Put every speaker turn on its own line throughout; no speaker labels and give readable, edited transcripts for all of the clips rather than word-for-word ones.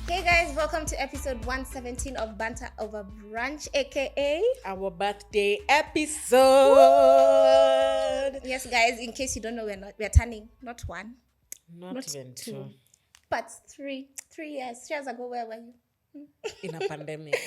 Hey guys, welcome to episode 117 of Banter Over Brunch, aka
our birthday episode.
Yes, guys, in case you don't know, we're turning not one,
Not even two.
but three. 3 years. 3 years ago, where were you?
In a pandemic.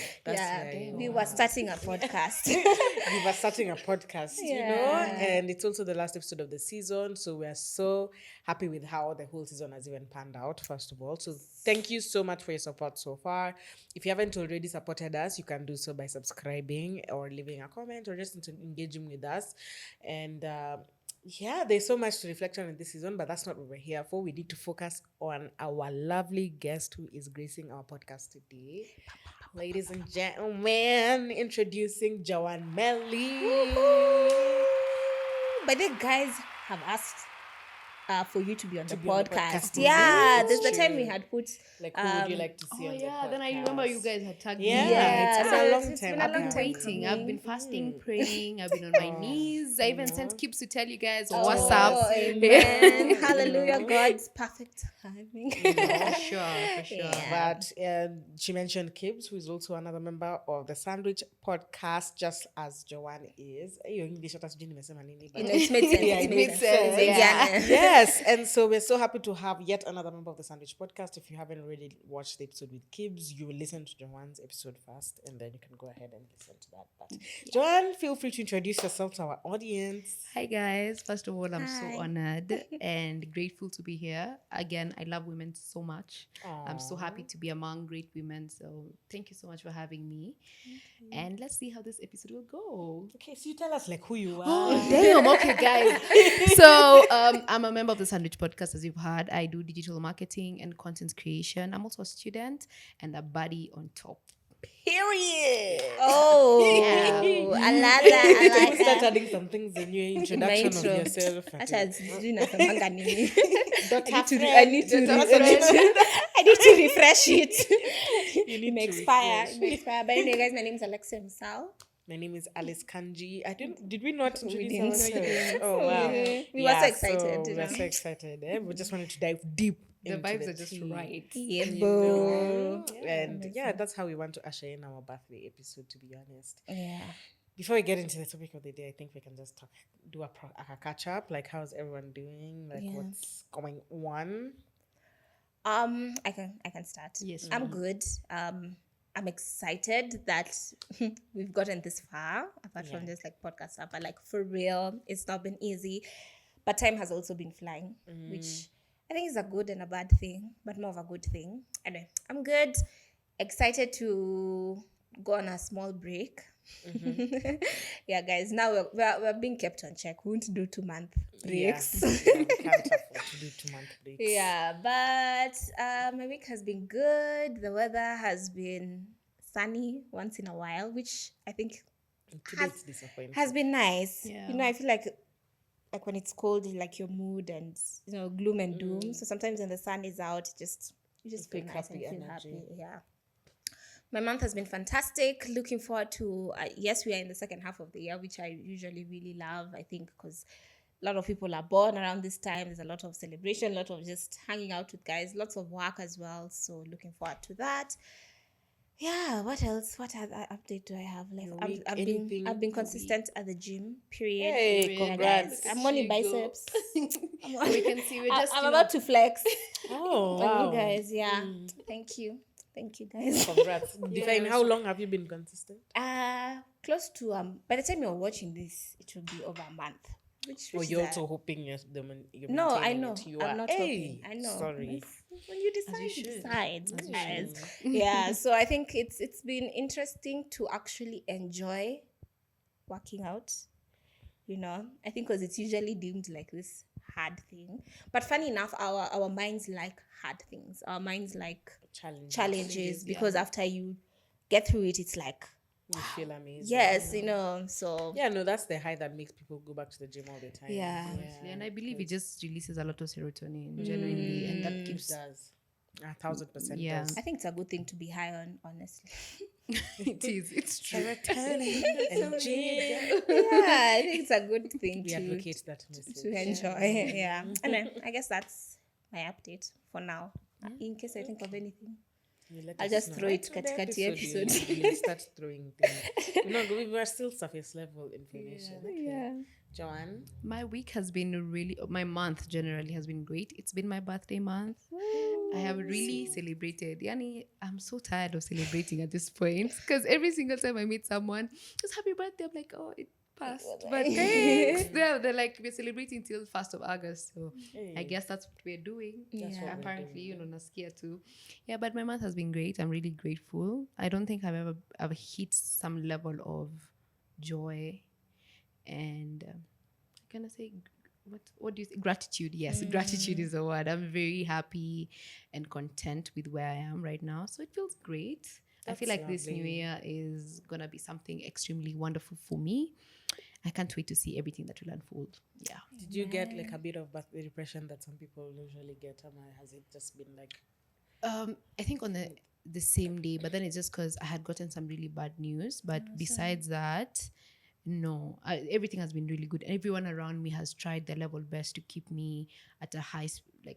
We were starting a podcast.
We were starting a podcast, and it's also the last episode of the season. So we are so happy with how the whole season has even panned out, first of all. So thank you so much for your support so far. If you haven't already supported us, you can do so by subscribing or leaving a comment or just engaging with us. And there's so much to reflect on in this season, but that's not what we're here for. We need to focus on our lovely guest who is gracing our podcast today. Ladies and gentlemen, introducing Joan Melly.
But the guys have asked for you to be on the
be on the
podcast.
podcast.
Yeah, there's the
True.
time we had put.
Like, who would you like to see on the podcast?
Then I remember you guys had tagged me.
Yeah,
it's
so
been a long
it's
time.
been a long
I've
time
been waiting.
coming.
I've been fasting, praying. I've been on my knees. I even sent Kips to tell you guys what's
Oh,
up.
amen. Hallelujah, God's perfect timing.
For sure.
Yeah.
But she mentioned Kibbs, who is also another member of the Sandwich Podcast, just as Joanne is. Your English hata sijui nimesema nini, but
It made sense.
Yeah,
it made sense.
Yeah.
yes, and so we're so happy to have yet another member of the Sandwich Podcast. If you haven't already watched the episode with Kibbs, you will listen to Joanne's episode first, and then you can go ahead and listen to that. But Joanne, feel free to introduce yourself to our audience.
Hi guys. First of all, I'm so
Hi.
honored and grateful to be here. Again, I love women so much. I'm so happy to be among great women. So thank you so much for having me. And let's see how this episode will go.
Okay, so you tell us like who you are.
Oh, damn. Okay, guys. So I'm a member of the Sandwich Podcast, as you've heard. I do digital marketing and content creation. I'm also a student and a buddy on top.
Period.
Oh, I
You
like
start
that.
adding some things in your introduction of
intro.
yourself.
Acha sijui nasemanga nini.
Daughter
I need to refresh it.
You
It
need
may
to
expire.
refresh.
It may expire. But anyway, guys, my name is Alexia Misal.
My name is Alice Kanji. Did we not introduce
didn't.
ourselves? Oh wow.
We were so excited,
So
you
we're
know.
so excited. We just wanted to dive deep.
The
into
vibes
the
are just
tea.
right.
Yeah,
You
boo.
know? And that's how we want to usher in our birthday episode, to be honest.
Yeah.
Before we get into the topic of the day, I think we can just do a catch up. Like, how's everyone doing? Like,
Yeah.
what's going on?
I can start.
Yes,
I'm good. I'm excited that we've gotten this far, apart from this like podcast stuff. But like for real, it's not been easy. But time has also been flying, which I think is a good and a bad thing, but more of a good thing. Anyway, I'm good. Excited to go on a small break. Yeah, guys. Now we're being kept on check. We won't do 2-month breaks.
Yeah, we can't afford to do 2-month breaks.
Yeah, but my week has been good. The weather has been sunny once in a while, which I think
Today it's disappointing.
has been nice.
Yeah.
You know, I feel like when it's cold, like your mood and gloom and doom. So sometimes when the sun is out, you just feel
Pick
nice
up
and
the
feel
energy.
happy. Yeah. My month has been fantastic. Looking forward to yes, we are in the second half of the year, which I usually really love. I think because a lot of people are born around this time. There's a lot of celebration, a lot of just hanging out with guys, lots of work as well. So looking forward to that. Yeah, what else? What other update do I have? Like
Your
I've
week,
been
anything?
I've been consistent at the gym. Period.
Hey,
Yeah,
congrats.
guys. I'm on your
There you go.
biceps.
We can see we're just
I'm about to flex.
Oh,
But
wow.
you guys, yeah. Thank you, guys.
Congrats. Define how long have you been consistent?
Close to by the time you're watching this, it will be over a month. Which
Or
is
you're
a-
also hoping you're
No, I
maintaining
know.
it. You
I'm
are.
not
Hey,
hoping. I know.
Sorry.
When you decide,
you
you
should.
decide.
As you
guys.
should.
Yeah. So I think it's been interesting to actually enjoy working out. You know, I think because it's usually deemed like this hard thing. But funny enough, our minds like hard things. Our minds like challenges because after you get through it, it's like
You feel amazing.
yes, So
Yeah, no, that's the high that makes people go back to the gym all the time.
Yeah.
Honestly, and I believe it just releases a lot of serotonin genuinely, and that
It
keeps
does. 1,000%
Yeah.
does.
I think it's a good thing to be high on, honestly.
it is. It's true.
Serotonin and gym.
Yeah, I think it's a good thing
We
to
advocate that message.
to enjoy. Yeah. And then I guess that's my update for now. In case I think of anything.
You let
I'll
us
just
know.
throw
Right
it
on the
katikati
episode,
episode.
you start throwing things. We are still surface level information. Okay.
Yeah.
Joan?
My week has been really, my month generally has been great. It's been my birthday month. I have really celebrated. Yani, I'm so tired of celebrating at this point because every single time I meet someone, it's happy birthday. I'm like, oh, it passed. But thanks. They're like, we're celebrating till 1st of August. So I guess that's what we're doing.
That's what we're
Apparently,
doing.
Naskia too. Yeah, but my month has been great. I'm really grateful. I don't think I've hit some level of joy and can I say what do you think? Gratitude? Yes, gratitude is the word. I'm very happy and content with where I am right now, so it feels great. I feel
That's
like this new
lovely.
year is gonna be something extremely wonderful for me. I can't wait to see everything that will unfold. Yeah.
Did you get like a bit of birthday depression that some people usually get? Or has it just been like
I think on the same day, but then it's just because I had gotten some really bad news. But besides that, no, everything has been really good. Everyone around me has tried their level best to keep me at a high,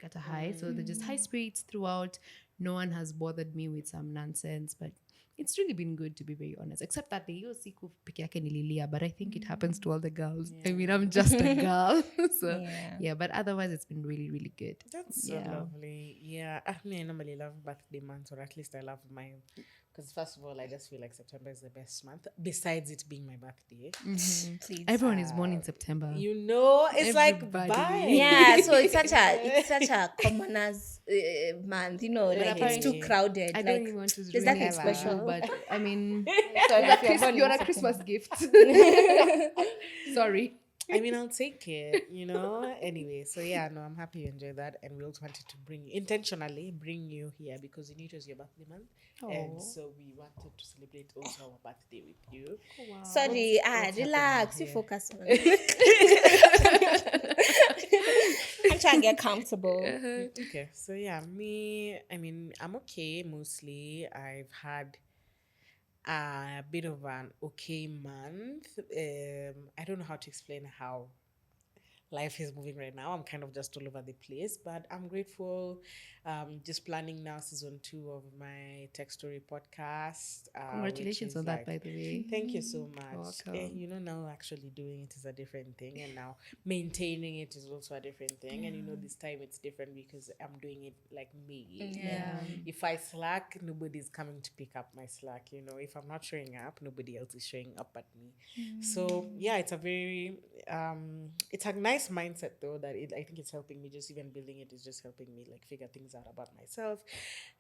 at a high. So they're just high spirits throughout. No one has bothered me with some nonsense, but it's really been good to be very honest. Except that the siku peke yake nililia, but I think it happens to all the girls. I mean, I'm just a girl, so yeah. But otherwise, it's been really, really good.
That's so lovely. Yeah. I mean, I normally love birthday months, or at least I love mine. Because first of all, I just feel like September is the best month, besides it being my birthday.
Please.
Everyone is born in September.
It's
Everybody.
like bye.
Yeah, so it's such a commoners month, like it's too
apparently,
crowded.
I
like,
don't even want to
there's
ruin
nothing
it for you,
special.
but I mean,
Sorry, if you're born
you're
in
a
September.
Christmas gift. Sorry.
I mean, I'll take it, Anyway, so yeah, no, I'm happy you enjoyed that. And we also wanted to intentionally bring you here because you knew it was your birthday month. And so we wanted to celebrate also our birthday with you.
Wow.
Sorry,
what's
relax.
happening
You
here?
focus on I'm trying to get comfortable.
Okay, so yeah, I'm okay mostly. I've had a bit of an okay month. I don't know how to explain how life is moving right now. I'm kind of just all over the place, but I'm grateful. Just planning now season 2 of my Tech Story podcast.
Congratulations on that, by the way.
Thank you so
You're
much.
welcome.
Now actually doing it is a different thing, and now maintaining it is also a different thing. And this time it's different because I'm doing it like me.
Yeah.
If I slack, nobody's coming to pick up my slack. If I'm not showing up, nobody else is showing up at me. So yeah, it's a very it's a nice mindset though that I think it's helping me. Just even building it is just helping me like figure things out about myself.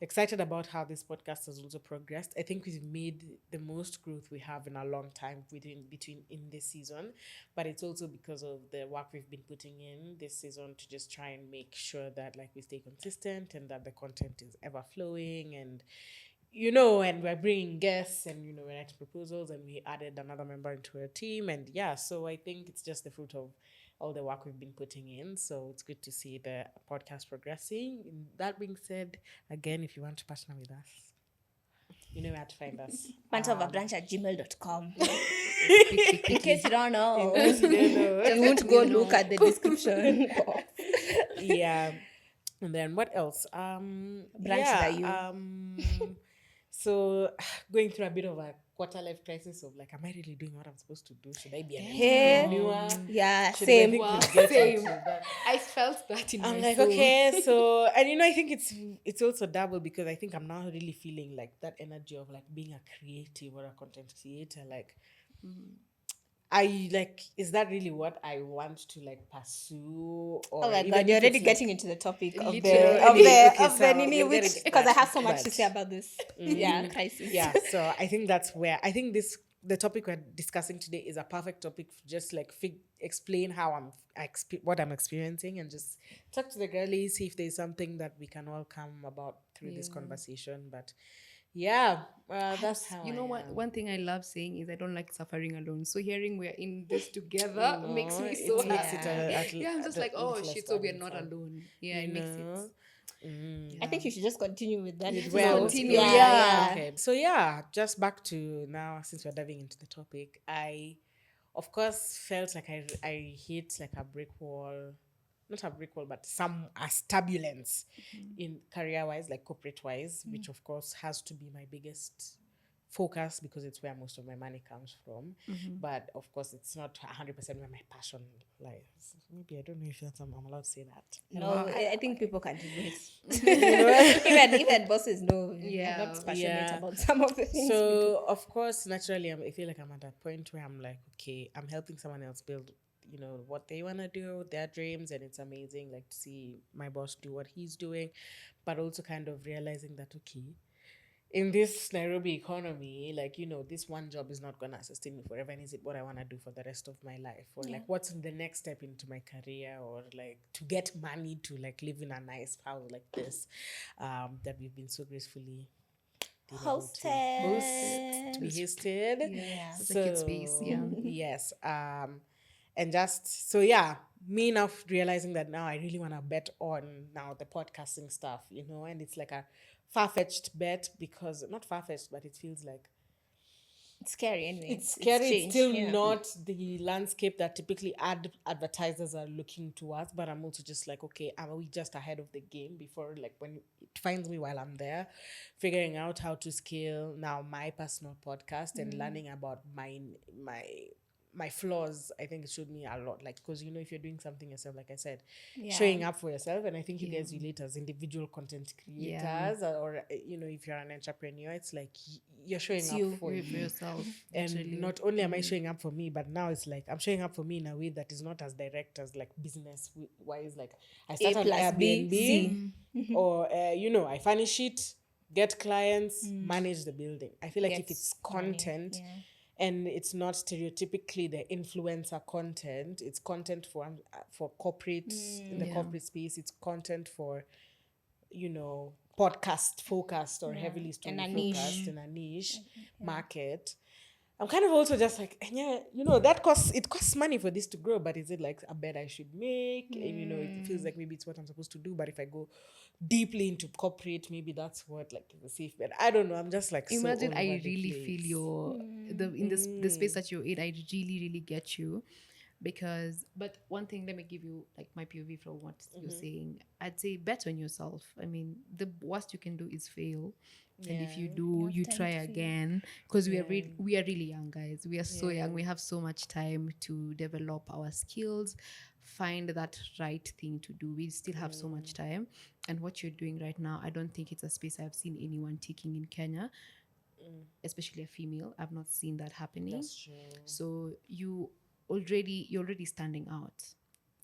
Excited about how this podcast has also progressed. I think we've made the most growth we have in a long time between in this season, but it's also because of the work we've been putting in this season to just try and make sure that like we stay consistent and that the content is ever flowing and and we're bringing guests and we're writing proposals and we added another member into our team and so I think it's just the fruit of all the work we've been putting in. So it's good to see the podcast progressing. That being said, again, if you want to partner with us, you know where to find us.
Branch@gmail.com. In case you don't know, just want to go look at the description box.
Yeah. And then what else?
Branches are you?
So going through a bit of a quarter life crisis of like, am I really doing what I'm supposed to do? Should I be an entrepreneur?
Yeah,
Should
same.
I think we'll get
Same.
into that?
I felt that in
I'm
my
like,
soul.
okay, so and I think it's also double because I think I'm now really feeling like that energy of like being a creative or a content creator. Like I like, is that really what I want to like pursue? Or
Oh my
even
god, you're
if
already
it's,
getting into the topic of the
Literally.
of the
so
Nini,
we'll get
which
into
because I
that,
have so much to
but-
say about this. Yeah, crisis.
yeah, so I think that's where I think the topic we're discussing today is a perfect topic for just like explain how what I'm experiencing and just talk to the girlies, see if there's something that we can all come about through this conversation. But yeah, that's how
One thing I love saying is I don't like suffering alone. So hearing we're in this together makes me so
it makes
happy.
it
I'm just like, oh shit, so we're not
fun.
alone. Yeah, it makes it.
I think you should just continue with that.
Well,
continue,
Yeah.
Okay. So yeah, just back to now since we're diving into the topic, I of course felt like I hit like a brick wall not a brick wall, but some as turbulence in career-wise, like corporate-wise, which of course has to be my biggest focus because it's where most of my money comes from. But of course, it's not 100% where my passion lies. Maybe I don't know if I'm allowed to say that.
No, I think people can relate.
You
even bosses know we are
Yeah.
not passionate
Yeah.
about some of the things we do.
So of course, naturally, I feel like I'm at a point where I'm like, okay, I'm helping someone else build, what they want to do, their dreams, and it's amazing, like to see my boss do what he's doing, but also kind of realizing that, okay, in this Nairobi economy, like, this one job is not gonna sustain me forever, and is it what I want to do for the rest of my life, or like what's the next step into my career, or like to get money to like live in a nice house like this, that we've been so gracefully host, to be hosted.
Yeah.
Such a cute space, yeah.
Yes. And just so yeah, me now realizing that now I really want to bet on now the podcasting stuff, and it's like a far-fetched bet, because not far-fetched, but it feels like
It's scary anyway.
it's scary. It's still
yeah.
not the landscape that typically advertisers are looking towards, but I'm also just like, okay, are we just ahead of the game before, like, when it finds me while I'm there, figuring out how to scale now my personal podcast and learning about my flaws. I think it showed me a lot, like, because if you're doing something yourself, like I said, showing up for yourself, and I think you guys relate as individual content creators, or if you're an entrepreneur, it's like you're showing up for
yourself,
and
actually.
not only am I showing up for me, but now it's like I'm showing up for me in a way that is not as direct as like business wise, like I start an Airbnb, or I furnish it, get clients, manage the building. I feel like if it's content, and it's not stereotypically the influencer content, it's content for corporates in the corporate space, it's content for podcast focused or heavily story focused in a niche market. I'm kind of also just like, that costs money for this to grow, but is it like a bet I should make? And, it feels like maybe it's what I'm supposed to do, but if I go deeply into corporate, maybe that's what like is a safe bet. I don't know. I'm just like,
imagine
so
I really feel your in the space that you're in. I really get you, because but one thing, let me give you like my POV from what you're saying. I'd say bet on yourself. I mean, the worst you can do is fail. And if you do, you try again, because we are really young, guys. We are so young. We have so much time to develop our skills, find that right thing to do. We still have so much time. And what you're doing right now, I don't think it's a space I've seen anyone taking in Kenya, especially a female. I've not seen that happening.
That's true.
So you're already standing out,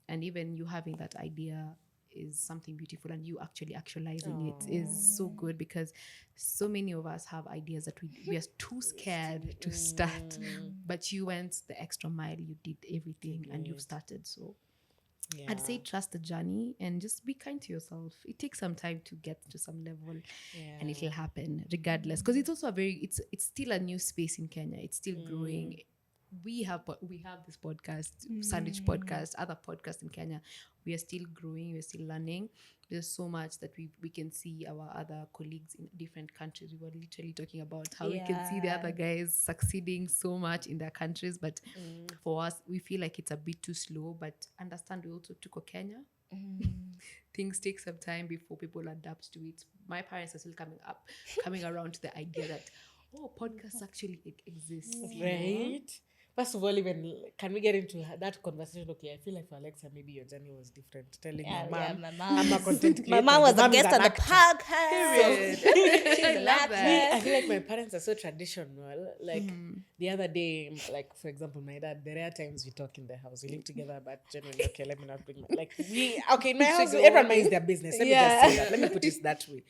and even you having that idea is something beautiful, and you actually actualizing it is so good, because so many of us have ideas that we are too scared to start, but you went the extra mile, you did everything, and you've started. So I'd say trust the journey and just be kind to yourself. It takes some time to get to some level, and it'll happen regardless, because it's also it's still a new space in Kenya. It's still growing. We have this podcast, Sandwich Podcast, other podcasts in Kenya. We are still growing, we're still learning. There's so much that we can see our other colleagues in different countries. We were literally talking about how we can see the other guys succeeding so much in their countries, but for us, we feel like it's a bit too slow. But understand, we also took Kenya. Things take some time before people adapt to it. My parents are still coming around to the idea that podcasts actually exist,
right? First of all, even can we get into that conversation? Okay, I feel like for Alexa, maybe your journey was different. Telling my mom, I'm a content creator.
My mom was a guest on the podcast.
I love that.
I feel like my parents are so traditional. Like the other day, like for example, my dad, there are times we talk in the house. We live together, but generally, okay, let me not bring in my house, everyone minds their business. Let me just say that. Let me put it that way.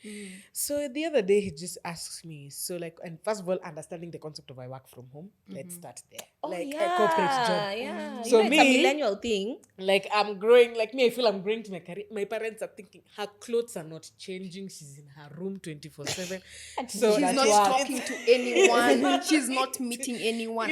So the other day, he just asks me, so like, and first of all, understanding the concept of I work from home. Let's start there. A corporate job.
Yeah.
So
it's a millennial thing.
Like I'm growing, like me, I feel I'm growing to my career. My parents are thinking her clothes are not changing. She's in her room 24/7. So
she's not talking to anyone. She's not meeting anyone.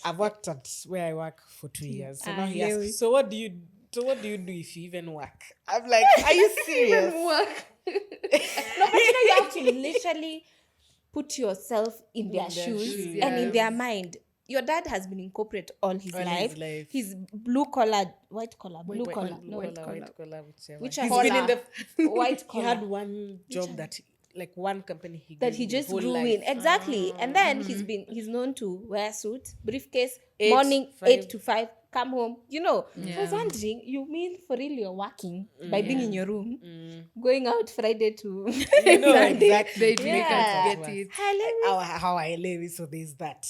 I've worked at where I work for 2 years. So now he asks, so what do you do if you even work? I'm like, are you serious?
Work? No, but you have to literally put yourself in their shoes and in their mind. your dad has been in corporate all his
All his
life.
life.
He's blue collar, white collar, blue
White
collar,
collar, whichever.
Which
He's
collar?
been in the
white
he
collar.
had one job that like one company he
That
grew
he
in
just
whole
grew
life.
in. Exactly. And then he's known to wear a suit, briefcase,
8,
morning
5.
8 to 5, come home. So I was
Yeah.
wondering, you mean for real you're working by being in your room,
Mm.
going out Friday to
You know
Sunday?
exactly.
They'd make us
Yeah.
get it.
How I live, so there's that.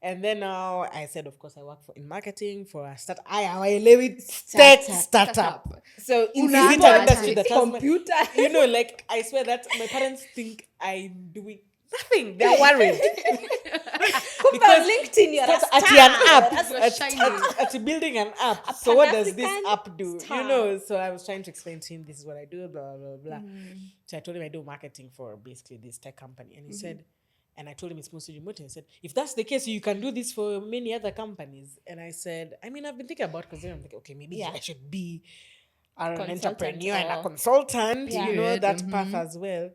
And then now I said, of course, I work in marketing for a start. How I live it tech startup.
So in
Is it
simple
an industry
terms,
that has
computer.
like I swear that my parents think I'm doing nothing. They're worried.
Because LinkedIn, you're a
Start
star.
at an app,
You're
at,
shining.
at building an app. So what does this
Pan-African
app do?
star.
So I was trying to explain to him, this is what I do, blah, blah, blah. So I told him I do marketing for basically this tech company. And he said, and I told him it's mostly remote. And he said, if that's the case, you can do this for many other companies. And I said, I mean, I've been thinking about, because then I'm thinking, okay, maybe I should be an
Consultant
entrepreneur and a
or-
consultant,
Yeah.
that path as well.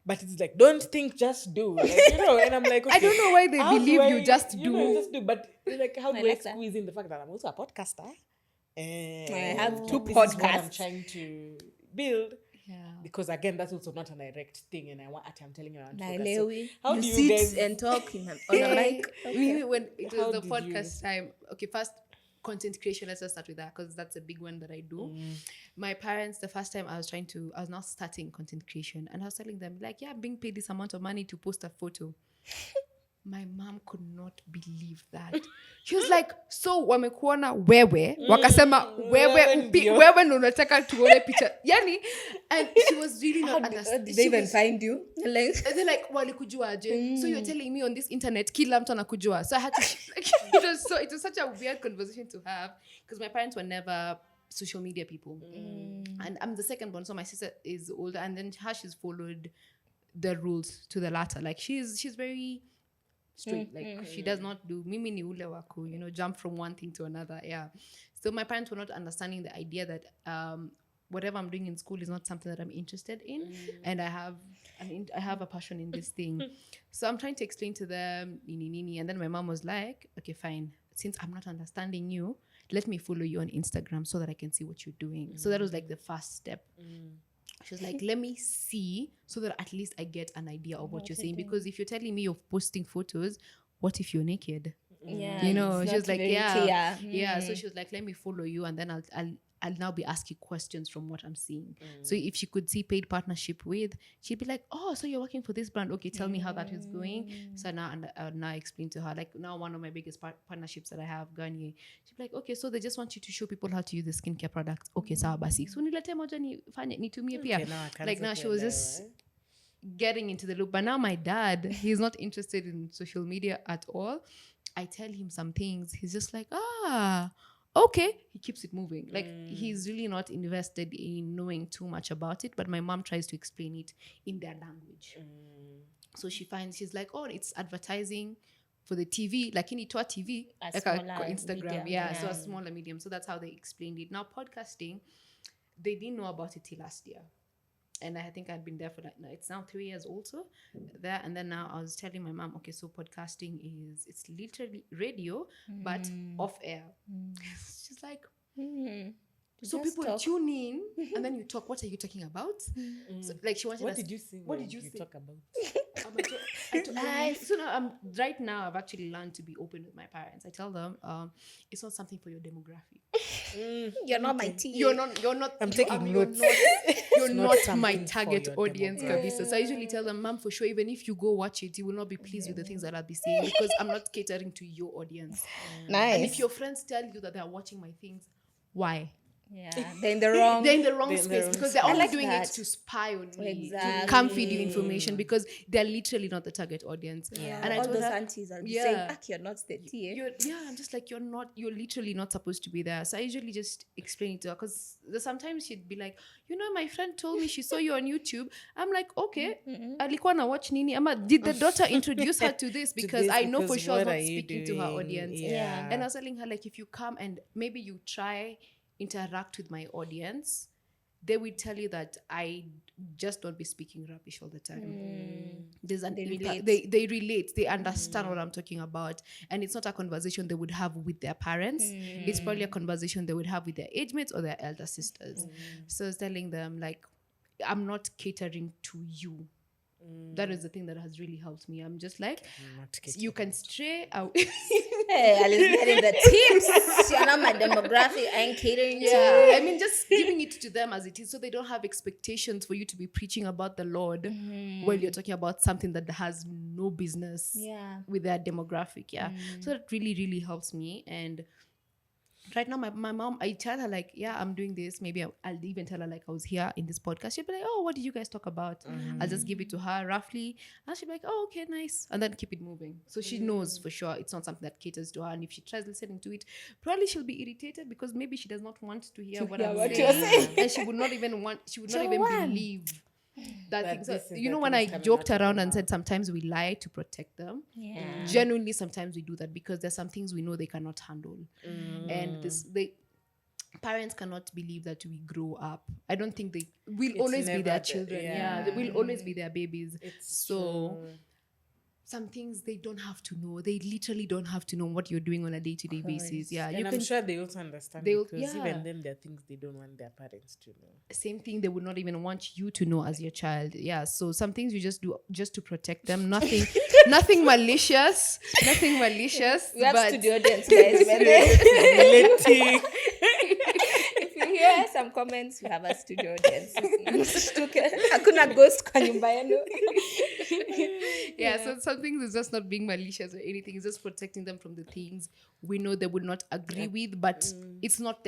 But it's like, don't think, just do. Like, and I'm like, okay,
I don't know why they
how do
believe you
I-
just
you
do.
know, just do. But like, how do I
like that.
squeeze in the fact that I'm also a podcaster?
I have 2
this is what I'm
podcasts.
trying to build.
Yeah.
Because again, that's also not a direct thing, and I'm telling you, I want to focus. So
Nailewi.
how
you
do you
sit
guys-
and talk on a mic?
Me, when it
How
was the
did
podcast time, okay, first content creation, let's just start with that because that's a big one that I do. My parents, the first time I was not starting content creation, and I was telling them, like, yeah, I'm being paid this amount of money to post a photo. My mom could not believe that. She was like, so wamekuona wewe wakasema wewe ndo unataka tuone picha yani, and she was really not understanding.
Did they even find you? Like,
They're like, walikujuaje? So you're telling me on this internet kila mtu anakujua. So I had to like, it was such a weird conversation to have because my parents were never social media people. And I'm the second born, so my sister is older, and then she's followed the rules to the latter. Like she's very straight. Like she does not do mimi ni ule wako, jump from one thing to another. Yeah. So my parents were not understanding the idea that whatever I'm doing in school is not something that I'm interested in, and I have a passion in this thing. So I'm trying to explain to them nini, and then my mom was like, okay, fine. Since I'm not understanding you, let me follow you on Instagram so that I can see what you're doing. So that was like the first step. She was like, let me see so that at least I get an idea of what you're saying. Because if you're telling me you're posting photos, what if you're naked?
yeah,
She was
it's not
like,
very
yeah,
clear.
yeah. So she was like, let me follow you, and then I'll now be asking questions from what I'm seeing. So if she could see paid partnership with, she'd be like, oh, so you're working for this brand? Okay, tell me how that is going. So now I'll now explain to her, like now one of my biggest partnerships that I have, Garnier. She'd be like, okay, so they just want you to show people how to use the skincare products. Okay, sawa basi. So nilete moja nitumie pia. Like now she was just getting into the loop. But now my dad, he's not interested in social media at all. I tell him some things. He's just like, okay. He keeps it moving. Like he's really not invested in knowing too much about it. But my mom tries to explain it in their language. So she's like, oh, it's advertising for the TV, like in Itwa TV,
A
like
smaller
Instagram.
medium,
Yeah, so
yeah.
a smaller medium. So that's how they explained it. Now podcasting, they didn't know about it till last year. And I think I'd been there for it's now 3 years also there. And then now I was telling my mom, okay, so podcasting it's literally radio, but off air. She's like, so
Just
people
talk.
tune in and then you talk. What are you talking about? So, like she wanted
What
us-
did you say?
What
when
did you say?
talk about?
So now right now I've actually learned to be open with my parents. I tell them it's not something for your demographic.
You're not my tea.
You're not.
I'm taking
you're
notes.
You're
It's
not
not
my
something for
target
your
audience,
demographic.
kabisa. So I usually tell them, Mom, for sure, even if you go watch it, you will not be pleased with the things that I'll be saying because I'm not catering to your audience.
Nice.
And if your friends tell you that they're watching my things, why?
Yeah, they're in the wrong.
They're in the wrong
They're in the
space
wrong
because they're
space.
only
I like
doing
that.
it to spy on me, to
Exactly.
come feed you information because they're literally not the target audience.
Yeah.
And I
all
told
those
her,
aunties are
yeah.
saying, you're not the tea.
I'm just like, you're literally not supposed to be there. So I usually just explain it to her because sometimes she'd be like, my friend told me she saw you on YouTube. I'm like, okay, alikuwa na watch nini? Did the daughter introduce her to this? Because I know for sure I was not speaking to her audience.
Yeah.
And I was telling her, like, if you come and maybe you try interact with my audience, they will tell you that I just don't be speaking rubbish all the time. There's an
They
impact.
relate.
They relate. They understand what I'm talking about, and it's not a conversation they would have with their parents. It's probably a conversation they would have with their age mates or their elder sisters. So I was telling them, like, I'm not catering to you. That is the thing that has really helped me. I'm just like, you can stray out.
Hey, Alice getting the tips. You're not my demographic. I ain't catering to.
Yeah, I mean, just giving it to them as it is, so they don't have expectations for you to be preaching about the Lord while you're talking about something that has no business with their demographic. Yeah, so that really, really helps me. And right now, my mom, I tell her, like, yeah, I'm doing this. Maybe I'll even tell her, like, I was here in this podcast. She'll be like, oh, what did you guys talk about? I'll just give it to her roughly. And she'll be like, oh, okay, nice. And then keep it moving. So she knows for sure it's not something that caters to her. And if she tries listening to it, probably she'll be irritated because maybe she does not want to hear what I'm saying. And she would not even believe that thing. So, you know, when I joked around and said sometimes we lie to protect them, genuinely sometimes we do that because there's some things we know they cannot handle. And parents cannot believe that we grow up. I don't think they will always be their children. They will always be their babies. Some things they don't have to know. They literally don't have to know what you're doing on a day-to-day basis. Yeah,
and I'm sure they also understand because even them, there are things they don't want their parents to know.
Same thing they would not even want you to know as your child. Yeah, so some things you just do just to protect them. Nothing malicious. Nothing malicious.
We have studio audience, guys.
Relating.
If you hear some comments, we have a studio audience. Hakuna ghost kwa nyumba yenu.
Yeah, so some things is just not being malicious or anything. It's just protecting them from the things we know they would not agree with, but it's not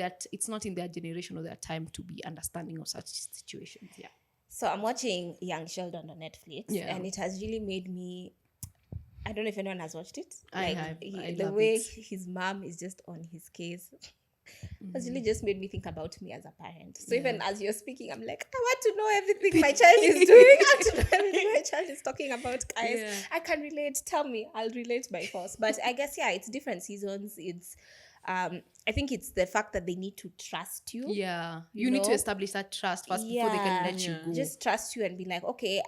in their generation or their time to be understanding of such situations. Yeah.
So I'm watching Young Sheldon on Netflix, and it has really made me. I don't know if anyone has watched it.
I have.
The way his mom is just on his case has really just made me think about me as a parent. So even as you're speaking, I'm like, I want to know everything my child is doing. I want to know everything my child is talking about, guys. Yeah. I can relate. Tell me. I'll relate by force. But I guess, it's different seasons. It's I think it's the fact that they need to trust you.
Yeah. You need to establish that trust first before they can let you go.
Just trust you and be like, okay,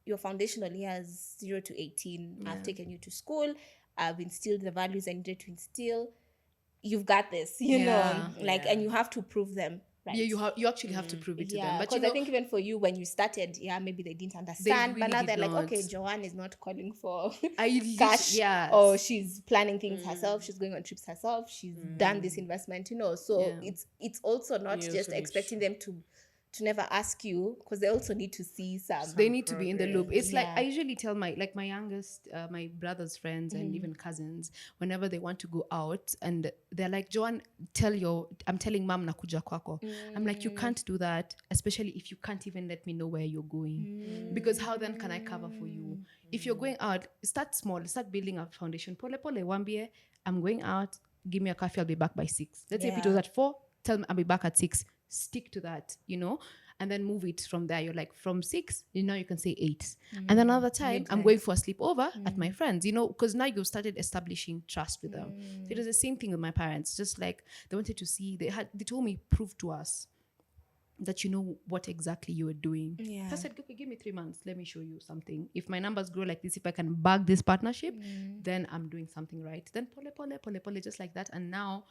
your foundational years 0 to 18. I've taken you to school. I've instilled the values I needed to instill. You've got this, you know, and you have to prove them. Right.
Yeah, you actually have to prove it to them. But
because I think even for you, when you started, maybe they didn't understand. But now they're like, okay, Joan is not calling for cash. Or she's planning things herself. She's going on trips herself. She's done this investment, you know. So it's also not just expecting them to never ask you, because they also need to see some.
They need to be in the loop. It's like I usually tell my youngest, my brother's friends and even cousins, whenever they want to go out and they're like, Joan, I'm telling mom nakuja kwako. I'm like, you can't do that, especially if you can't even let me know where you're going. Because how then can I cover for you? If you're going out, start small, start building a foundation. Pole wambie, I'm going out, give me a coffee, I'll be back by 6. Let's say if it was at 4, tell me I'll be back at 6. Stick to that, you know, and then move it from there. You're like, from 6, you can say 8. And then another time, I'm going for a sleepover at my friends, you know, because now you've started establishing trust with them. So it was the same thing with my parents. Just like they wanted to see, they told me, prove to us that you know what exactly you were doing. I said, okay, give me 3 months. Let me show you something. If my numbers grow like this, if I can bag this partnership, then I'm doing something right. Then pole, just like that. And now,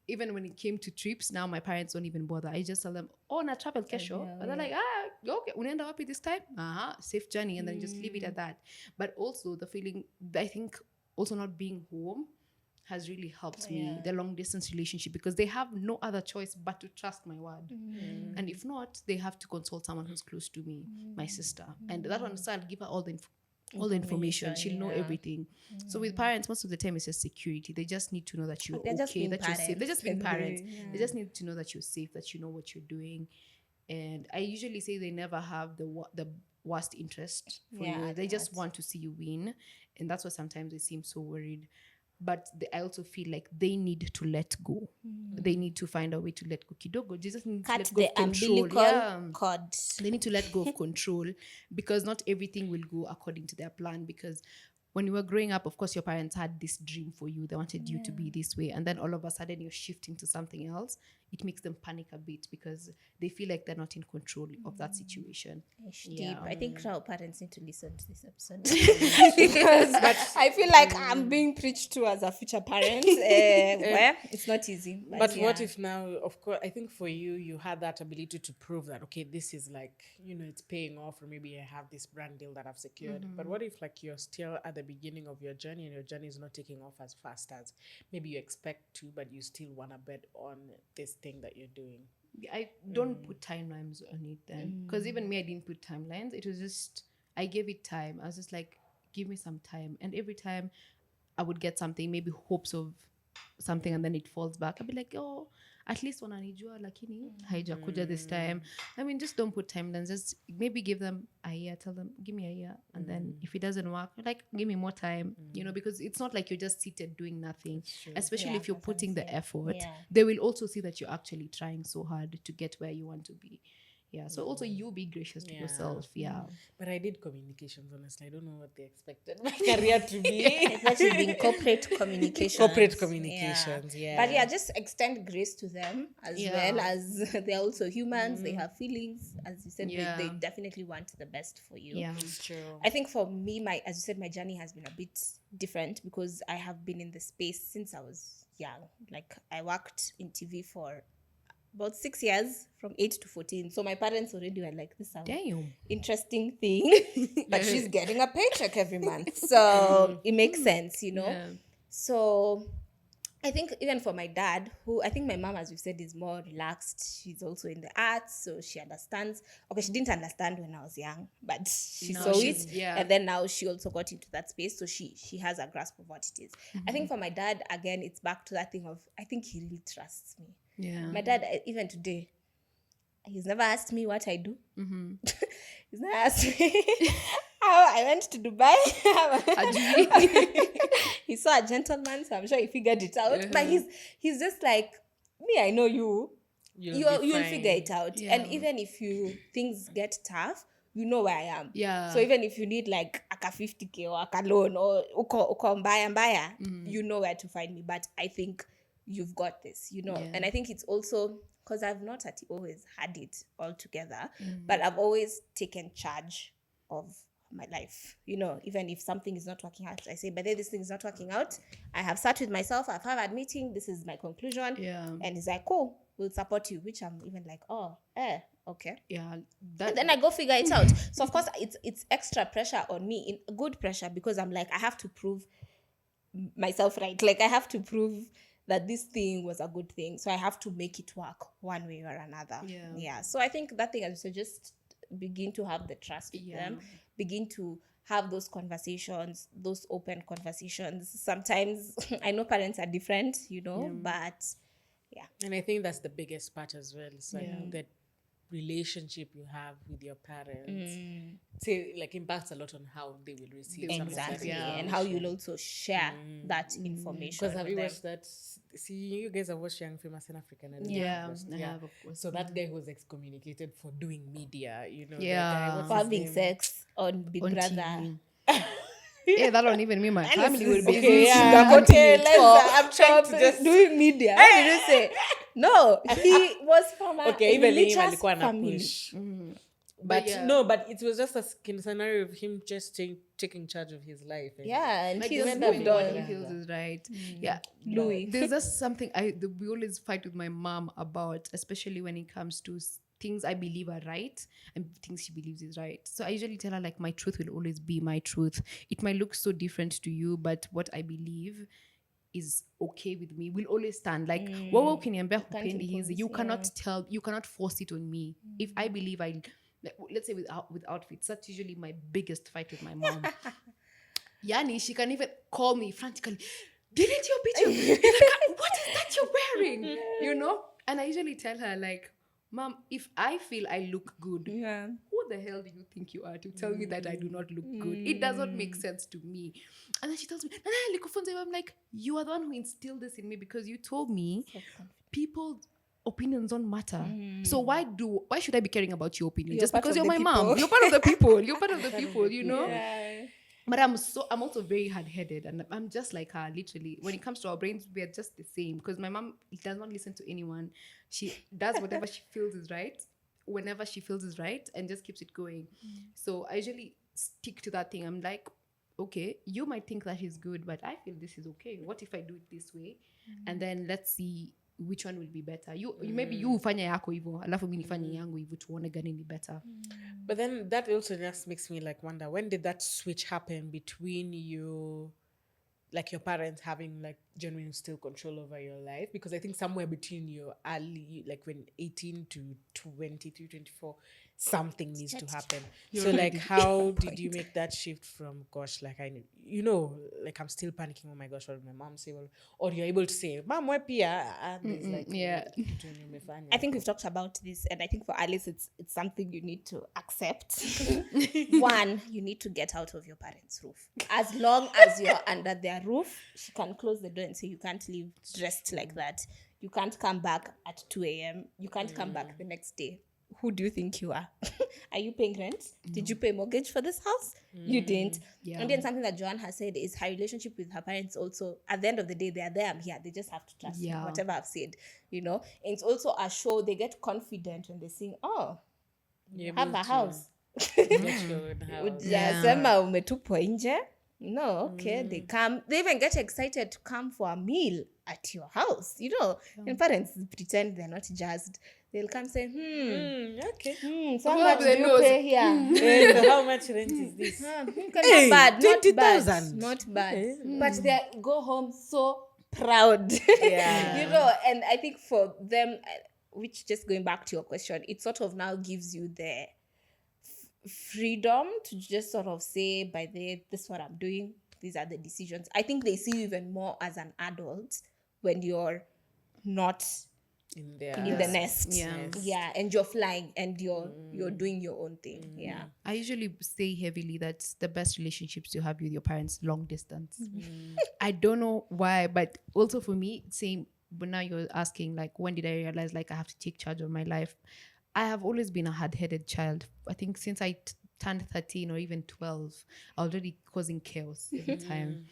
even when it came to trips, now my parents don't even bother. I just tell them, oh, na travel kesho. And they're like, okay, unaenda wapi this time? Safe journey. And then just leave it at that. But also the feeling, I think also not being home has really helped me, the long distance relationship, because they have no other choice but to trust my word. And if not, they have to consult someone who's close to me, my sister. And that one, so I'll give her all the information. She'll know everything. So with parents, most of the time it's just security. They just need to know that you're okay, that you're safe. They're just being parents. They just need to know that you're safe, that you know what you're doing. And I usually say they never have the worst interest for you. They just want to see you win. And that's why sometimes they seem so worried. But I also feel like they need to let go. They need to find a way to let go. Kidogo, Jesus needs to let go of control.
Cord.
They need to let go of control, because not everything will go according to their plan. Because when you were growing up, of course, your parents had this dream for you. They wanted you to be this way. And then all of a sudden you're shifting to something else. it makes them panic a bit because they feel like they're not in control of that situation.
Deep. I think our parents need to listen to this episode because I feel like I'm being preached to as a future parent. Where it's not easy.
But what if now, of course, I think for you, you had that ability to prove that, okay, this is like, it's paying off, or maybe I have this brand deal that I've secured. But what if like you're still at the beginning of your journey and your journey is not taking off as fast as maybe you expect to, but you still want to bet on this thing that you're doing?
I don't put timelines on it then, because even me, I didn't put timelines. It was just, I gave it time. I was just like, give me some time. And every time I would get something, maybe hopes of something, and then it falls back. I'd be like, oh, at least wananijua lakini haijakuja this time. I mean, just don't put timelines. Just maybe give them a year. Tell them, give me a year. And then if it doesn't work, like, give me more time. Because it's not like you're just seated doing nothing. Especially if you're putting the effort. They will also see that you're actually trying so hard to get where you want to be. Yeah, so also you be gracious to yourself. Yeah.
But I did communications, honestly. I don't know what they expected my career to be.
That should be corporate communications.
Corporate communications,
But just extend grace to them as well, as they're also humans. They have feelings. As you said, they definitely want the best for you.
Yeah,
It's true.
I think for me, as you said, my journey has been a bit different because I have been in the space since I was young. Like, I worked in TV for about 6 years, from 8 to 14. So my parents already were like, this is an interesting thing, but she's getting a paycheck every month. So it makes sense, Yeah. So I think even for my dad, who I think my mom, as we said, is more relaxed. She's also in the arts, so she understands. Okay, she didn't understand when I was young, but she saw it.
Yeah.
And then now she also got into that space, so she has a grasp of what it is. I think for my dad, again, it's back to that thing of, I think he really trusts me.
Yeah.
My dad, even today, he's never asked me what I do. He's never asked me how I went to Dubai. He saw a gentleman, so I'm sure he figured it out. But he's just like, me, I know you. You'll figure it out.
Yeah.
And even if things get tough, you know where I am.
Yeah.
So even if you need like aka 50K or aka loan or uko mbaya, you know where to find me. But I think you've got this, And I think it's also because I've not always had it all together, but I've always taken charge of my life, even if something is not working out. I say, but then this thing is not working out. I have sat with myself. I've had a meeting. This is my conclusion.
Yeah.
And he's like, cool, we'll support you, which I'm even like, okay.
Yeah.
And then I go figure it out. So of course it's extra pressure on me, in good pressure, because I'm like, I have to prove myself right. Like, I have to prove that this thing was a good thing. So I have to make it work one way or another. Yeah. So I think that thing, as you just begin to have the trust with them, begin to have those conversations, those open conversations. Sometimes I know parents are different, but yeah.
And I think that's the biggest part as well. It's like that relationship you have with your parents impacts a lot on how they will receive
exactly and how you'll also share that information.
Because have you watched that? See, you guys have watched Young Famous in Africa.
I have, of course.
So that guy was excommunicated for doing media,
for having sex on Big Brother.
TV. Yeah, that don't even mean my family would be.
I'm trying to just doing media. What did you say? No, he was from a religious family.
But it was just a scenario of him just taking charge of his life.
And
like
he's moved on.
What he feels is right. Yeah,
Louis.
There's just something we always fight with my mom about, especially when it comes to things I believe are right and things she believes is right. So I usually tell her, like, my truth will always be my truth. It might look so different to you, but what I believe is okay with me will always stand. Like, you cannot force it on me. If I believe let's say with outfits, that's usually my biggest fight with my mom. Yani, she can even call me frantically, delete your picture. What is that you're wearing? And I usually tell her, like, Mom, if I feel I look good, who the hell do you think you are to tell me that I do not look good? It does not make sense to me. And then she tells me, I'm like, you are the one who instilled this in me because you told me people's opinions don't matter. So why should I be caring about your opinion? Just because you're my mom. You're part of the people. You're part of the people, But I'm also very hard-headed, and I'm just like her, literally. When it comes to our brains, we are just the same. Because my mom does not listen to anyone. She does whatever she feels is right, whenever she feels is right, and just keeps it going. So I usually stick to that thing. I'm like, okay, you might think that is good, but I feel this is okay. What if I do it this way? And then let's see which one will be better. You maybe you ufanye yako hivyo, alafu mimi nifanye yangu hivyo, tuone gani ni better.
But then that also just makes me like wonder, when did that switch happen between you, like your parents having like genuine still control over your life? Because I think somewhere between your early, like when 18 to 23, 24, something needs to happen. So like, how did you make that shift from, gosh, like like I'm still panicking, oh my gosh, what did my mom say? Or you're able to say, mom, we're pia, and there's like,
yeah.
I think we've talked about this, and I think for Alice, it's something you need to accept. One, you need to get out of your parents' roof. As long as you're under their roof, she can close the door and say, you can't leave dressed like that. You can't come back at 2 a.m. You can't come back the next day. Who do you think you are? Are you paying rent? Did you pay mortgage for this house? You didn't.
Yeah.
And then something that Joan has said is her relationship with her parents also, at the end of the day, they are there, I'm here. They just have to trust me, whatever I've said, And it's also a show, they get confident when they sing, oh, you have a house. Sema umetupwa nje. No, okay. They come, they even get excited to come for a meal at your house, And parents pretend they're not jazzed. They'll come say,
okay.
So much do you pay here?
So how much rent is this?
Not bad,
20,000.
not bad. But they go home so proud.
Yeah.
And I think for them, which just going back to your question, it sort of now gives you the freedom to just sort of say, this is what I'm doing, these are the decisions. I think they see you even more as an adult when you're not in the nest. And you're flying and you're doing your own thing.
I usually say heavily that the best relationships you have with your parents, long distance. I don't know why, but also for me, same. But now you're asking, like, when did I realize, like, I have to take charge of my life? I have always been a hard-headed child. I think since I turned 13 or even 12, I was already causing chaos every time.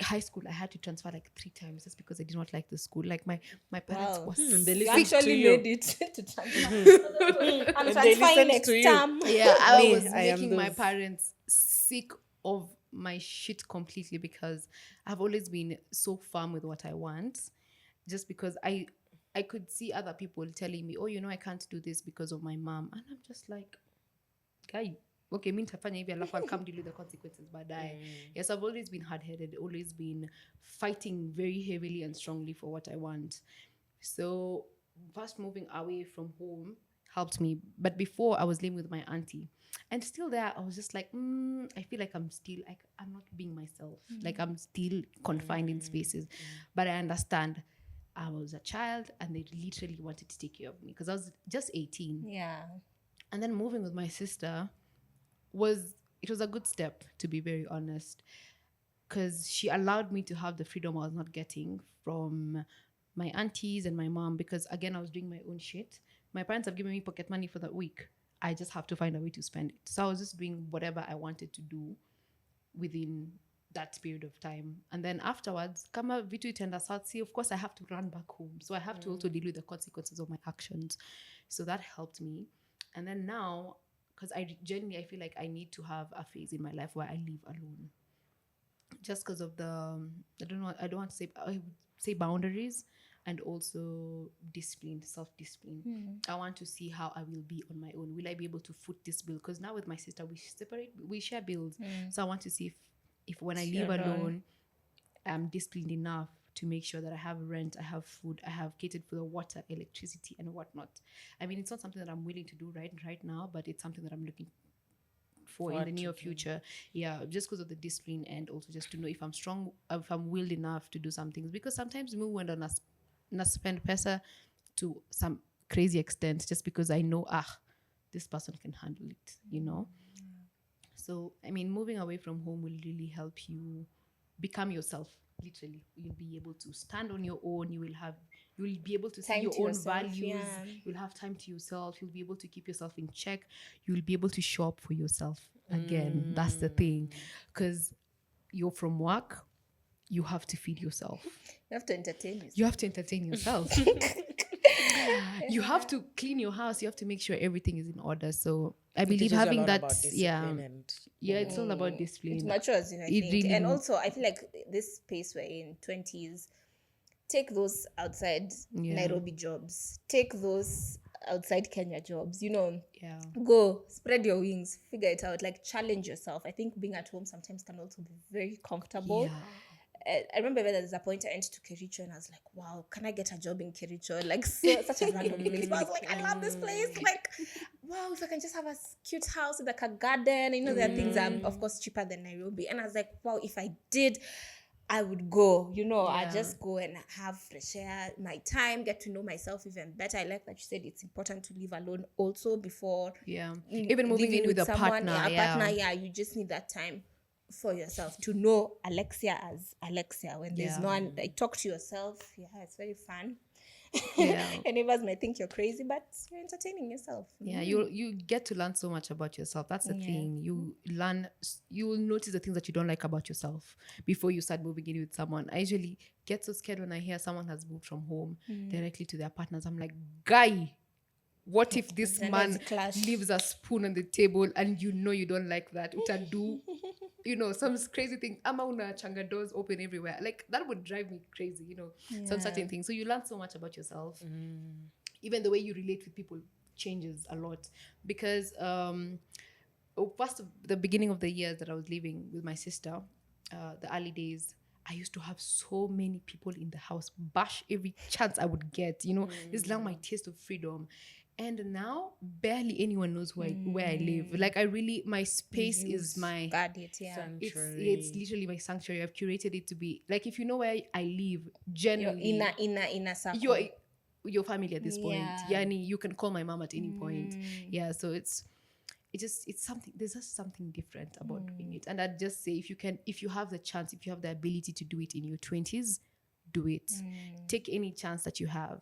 High school, I had to transfer like 3 times just because I did not like the school. Like my parents was
they actually made it to transfer. I'm transferring next term.
Yeah, I was making my parents sick of my shit completely because I've always been so firm with what I want. Just because I could see other people telling me, oh, I can't do this because of my mom. And I'm just like, guy, okay, I'll come deal with the consequences, but yes, I've always been hard-headed, always been fighting very heavily and strongly for what I want. So first moving away from home helped me. But before, I was living with my auntie. And still there, I was just like, I feel like I'm still, like, I'm not being myself. Like, I'm still confined in spaces. But I understand. I was a child and they literally wanted to take care of me because I was just 18.
Yeah.
And then moving with my sister was a good step, to be very honest, because she allowed me to have the freedom I was not getting from my aunties and my mom, because again, I was doing my own shit. My parents have given me pocket money for that week. I just have to find a way to spend it. So I was just doing whatever I wanted to do within that period of time. And then afterwards, kama vitu itenda south, see, of course I have to run back home. So I have to also deal with the consequences of my actions. So that helped me. And then now, because I feel like I need to have a phase in my life where I live alone. Just because of the, I don't want to say, I would say boundaries and also discipline, self-discipline. I want to see how I will be on my own. Will I be able to foot this bill? Because now with my sister, we share bills. So I want to see if when I live alone, I'm disciplined enough to make sure that I have rent, I have food, I have catered for the water, electricity, and whatnot. I mean, it's not something that I'm willing to do right now, but it's something that I'm looking for in the near future. Yeah, just because of the discipline and also just to know if I'm strong, if I'm willed enough to do some things. Because sometimes we went on a spend pesa to some crazy extent just because I know, this person can handle it, So, I mean, moving away from home will really help you become yourself. Literally, you'll be able to stand on your own. You'll be able to see your own values. You'll have time to yourself. You'll be able to keep yourself in check. You'll be able to shop for yourself. Again, that's the thing. Because you're from work, you have to feed yourself.
You have to entertain yourself.
You have to entertain yourself. You have to clean your house. You have to make sure everything is in order. So I believe
teaches you a
having
lot
that,
about discipline and
it's all about discipline.
It matures you, I
It
think.
really
And also, I feel like this space we're in, 20s, take those outside Nairobi jobs. Take those outside Kenya jobs. Go, spread your wings, figure it out. Like, challenge yourself. I think being at home sometimes can also be very comfortable. I remember when there was a point I went to Kericho and I was like, wow, can I get a job in Kericho? Like, such a random place. But I was like, I love this place. Like, wow, if I can just have a cute house with like a garden. There are things that are, of course, cheaper than Nairobi. And I was like, wow, if I did, I would go. I just go and have fresh air, my time, get to know myself even better. I like that you said it's important to live alone also before
even moving in with a
someone,
partner.
You just need that time for yourself to know Alexia as Alexia. When there's no one, like, talk to yourself. It's very fun. Your neighbors may think you're crazy, but you're entertaining yourself.
You get to learn so much about yourself. That's the thing. You will notice the things that you don't like about yourself before you start moving in with someone. I usually get so scared when I hear someone has moved from home directly to their partners. I'm like, guy, what if this man leaves a spoon on the table and you don't like that? Do some crazy thing. Ama una changa doors open everywhere. Like, that would drive me crazy, some certain things. So you learn so much about yourself. Even the way you relate with people changes a lot. Because first, the beginning of the years that I was living with my sister, the early days, I used to have so many people in the house, bash every chance I would get. This is now my taste of freedom. And now barely anyone knows where I live. Like, my space is my
sanctuary.
It's literally my sanctuary. I've curated it to be like, if you know where I live, generally
in a circle.
Your family at this point. Yani, you can call my mom at any point. So it's something. There's just something different about doing it. And I'd just say, if you have the chance, if you have the ability to do it in your 20s, do it. Take any chance that you have.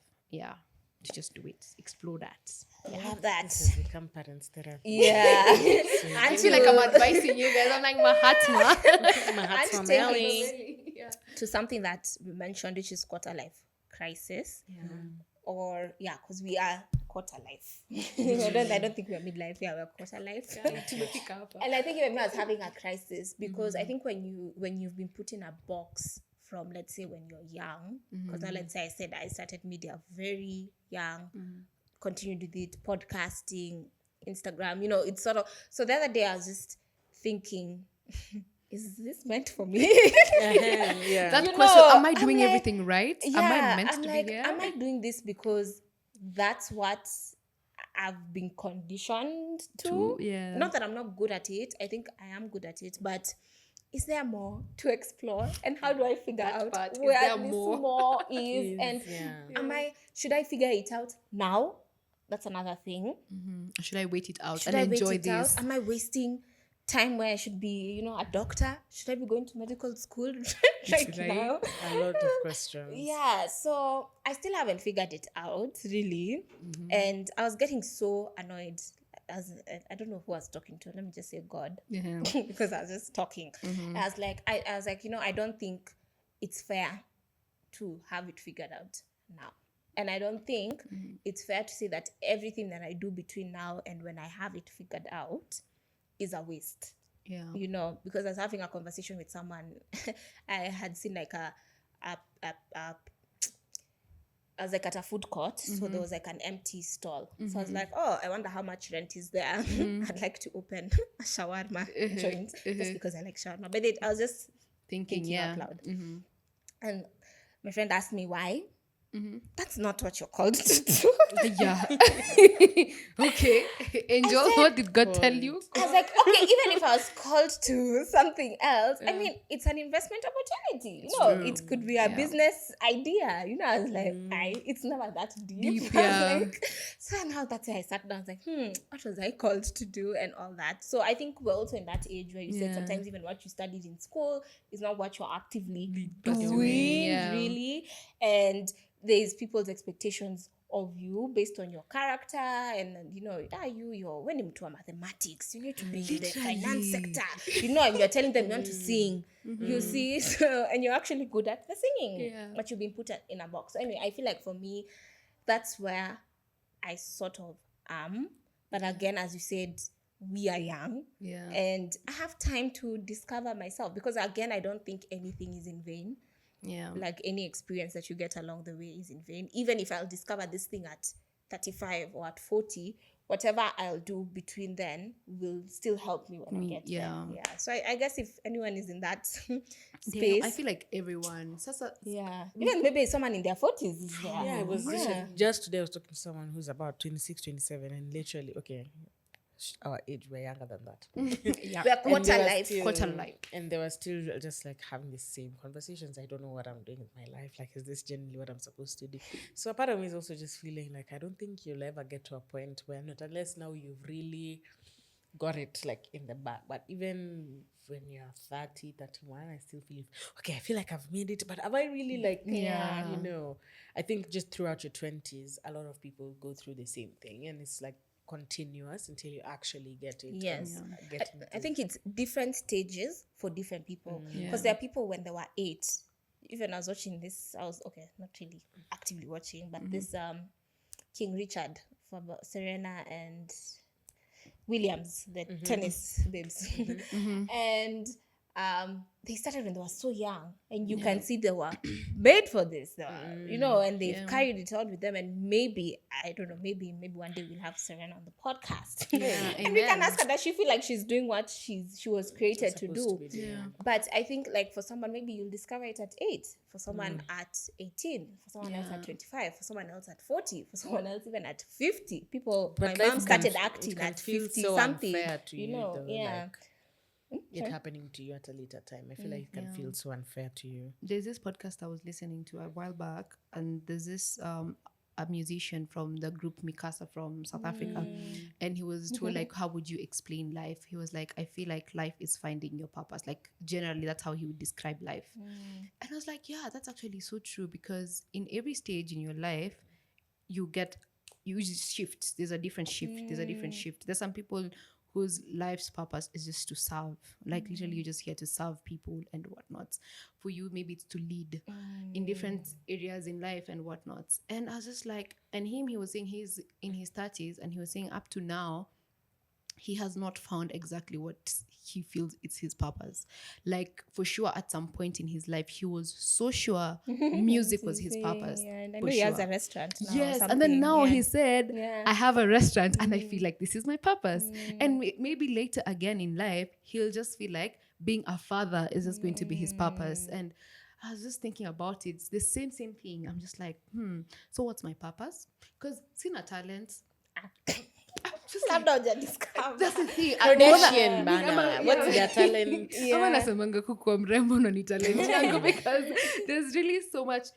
To just do it, explore that.
I love that.
This has become parents therapy.
I feel like I'm advising you guys. I'm like, Mahatma.
Mahatma Melly.
To something that we mentioned, which is quarter life crisis. Or because we are quarter life. I don't think we're midlife. We're quarter life. And I think even I was having a crisis because I think when you've been put in a box from, let's say, when you're young, because now let's say I started media very young, continued with it, podcasting, Instagram, it's sort of, so the other day I was just thinking, is this meant for me?
That question, am I doing everything right? Am I meant to be here?
Am I doing this because that's what I've been conditioned to? Not that I'm not good at it. I think I am good at it, but is there more to explore? And how do I figure out where this more is? And should I figure it out now? That's another thing.
Should I wait it out and enjoy this?
Am I wasting time where I should be, a doctor? Should I be going to medical school now?
A lot of questions.
So I still haven't figured it out, really. And I was getting so annoyed. I don't know who I was talking to. Let me just say God, because I was just talking. I was like, I don't think it's fair to have it figured out now, and I don't think it's fair to say that everything that I do between now and when I have it figured out is a waste. Because I was having a conversation with someone. I had seen like I was like at a food court, so there was like an empty stall. So I was like, I wonder how much rent is there. I'd like to open a shawarma joint just because I like shawarma. But I was just thinking out loud. And my friend asked me why. That's not what you're called to do.
Okay. Angel, what did God tell you?
I was like, okay, even if I was called to something else, I mean, it's an investment opportunity. It could be a business idea. I was like, it's never that deep. So now that's why I sat down. I was like, what was I called to do and all that. So I think we're also in that age where you said sometimes even what you studied in school is not what you're actively doing, really. And there's people's expectations of you based on your character, and you're when you to mathematics, you need to be in the finance sector, and you're telling them you want to sing, you see, so, and you're actually good at the singing, but you've been put in a box. So anyway, I feel like for me, that's where I sort of am. But again, as you said, we are young, and I have time to discover myself, because again, I don't think anything is in vain. Like any experience that you get along the way is in vain. Even if I'll discover this thing at 35 or at 40, whatever I'll do between then will still help me when I get there. So I guess if anyone is in that space,
I feel like everyone.
even maybe someone in their 40s is there.
I was just today I was talking to someone who's about 26, 27, and literally, our age, we're younger than that.
We're quarter life.
And they were still just like having the same conversations. I don't know what I'm doing with my life. Like, is this generally what I'm supposed to do? So a part of me is also just feeling like I don't think you'll ever get to a point where, not unless now you've really got it like in the back. But even when you're 30, 31, I still feel, I feel like I've made it, but have I really I think just throughout your 20s, a lot of people go through the same thing, and it's like continuous until you actually get it.
I think it's different stages for different people, because there are people when they were 8. Even I was watching this, I was not really actively watching, but this King Richard for Serena and Williams, the tennis babes, and they started when they were so young, and you can see they were made for this, and they've carried it on with them, and maybe, I don't know, maybe one day we'll have Serena on the podcast, and we can ask her, does she feel like she's doing what she was created to do? But I think, like, for someone, maybe you'll discover it at 8, for someone at 18, for someone else at 25, for someone else at 40, for someone else even at 50. My mom started acting at 50 something,
it
happening to you at a later time. I feel like it can feel so unfair to you.
There's this podcast I was listening to a while back, and there's this a musician from the group Mikasa from South Africa, and he was told, like, how would you explain life? He was like, I feel like life is finding your purpose. Like, generally that's how he would describe life. And I was like, yeah, that's actually so true, because in every stage in your life you just shift. There's a different shift. There's some people whose life's purpose is just to serve. Like, literally, you're just here to serve people and whatnot. For you, maybe it's to lead in different areas in life and whatnot. And I was just like, and he was saying he's in his 30s, and he was saying up to now, he has not found exactly what he feels it's his purpose. Like, for sure, at some point in his life, he was so sure music was his purpose.
And I know he has a restaurant now.
Yes, and then now he said, I have a restaurant, and I feel like this is my purpose. And maybe later again in life, he'll just feel like being a father is just going to be his purpose. And I was just thinking about it. It's the same thing. I'm just like, so what's my purpose? Because sina talent.
That's the thing.
Kardashian bana. What's their talent?
Nasemanga kukuwa mrembo na ni talent yangu, because there's really so much.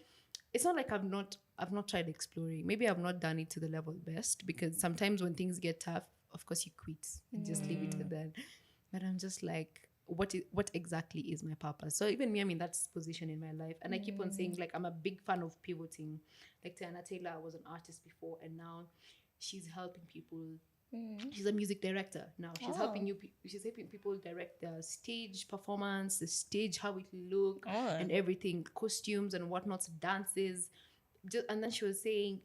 It's not like I've not tried exploring. Maybe I've not done it to the level best, because sometimes when things get tough, of course you quit and just leave it at that. But I'm just like, what exactly is my purpose? So even me, I'm in that position in my life, and I keep on saying, like, I'm a big fan of pivoting. Like, Tiana Taylor was an artist before, and now she's helping people. She's a music director now. She's helping people direct their stage performance, the stage, how it look, and everything, costumes and whatnot, dances. And then she was saying,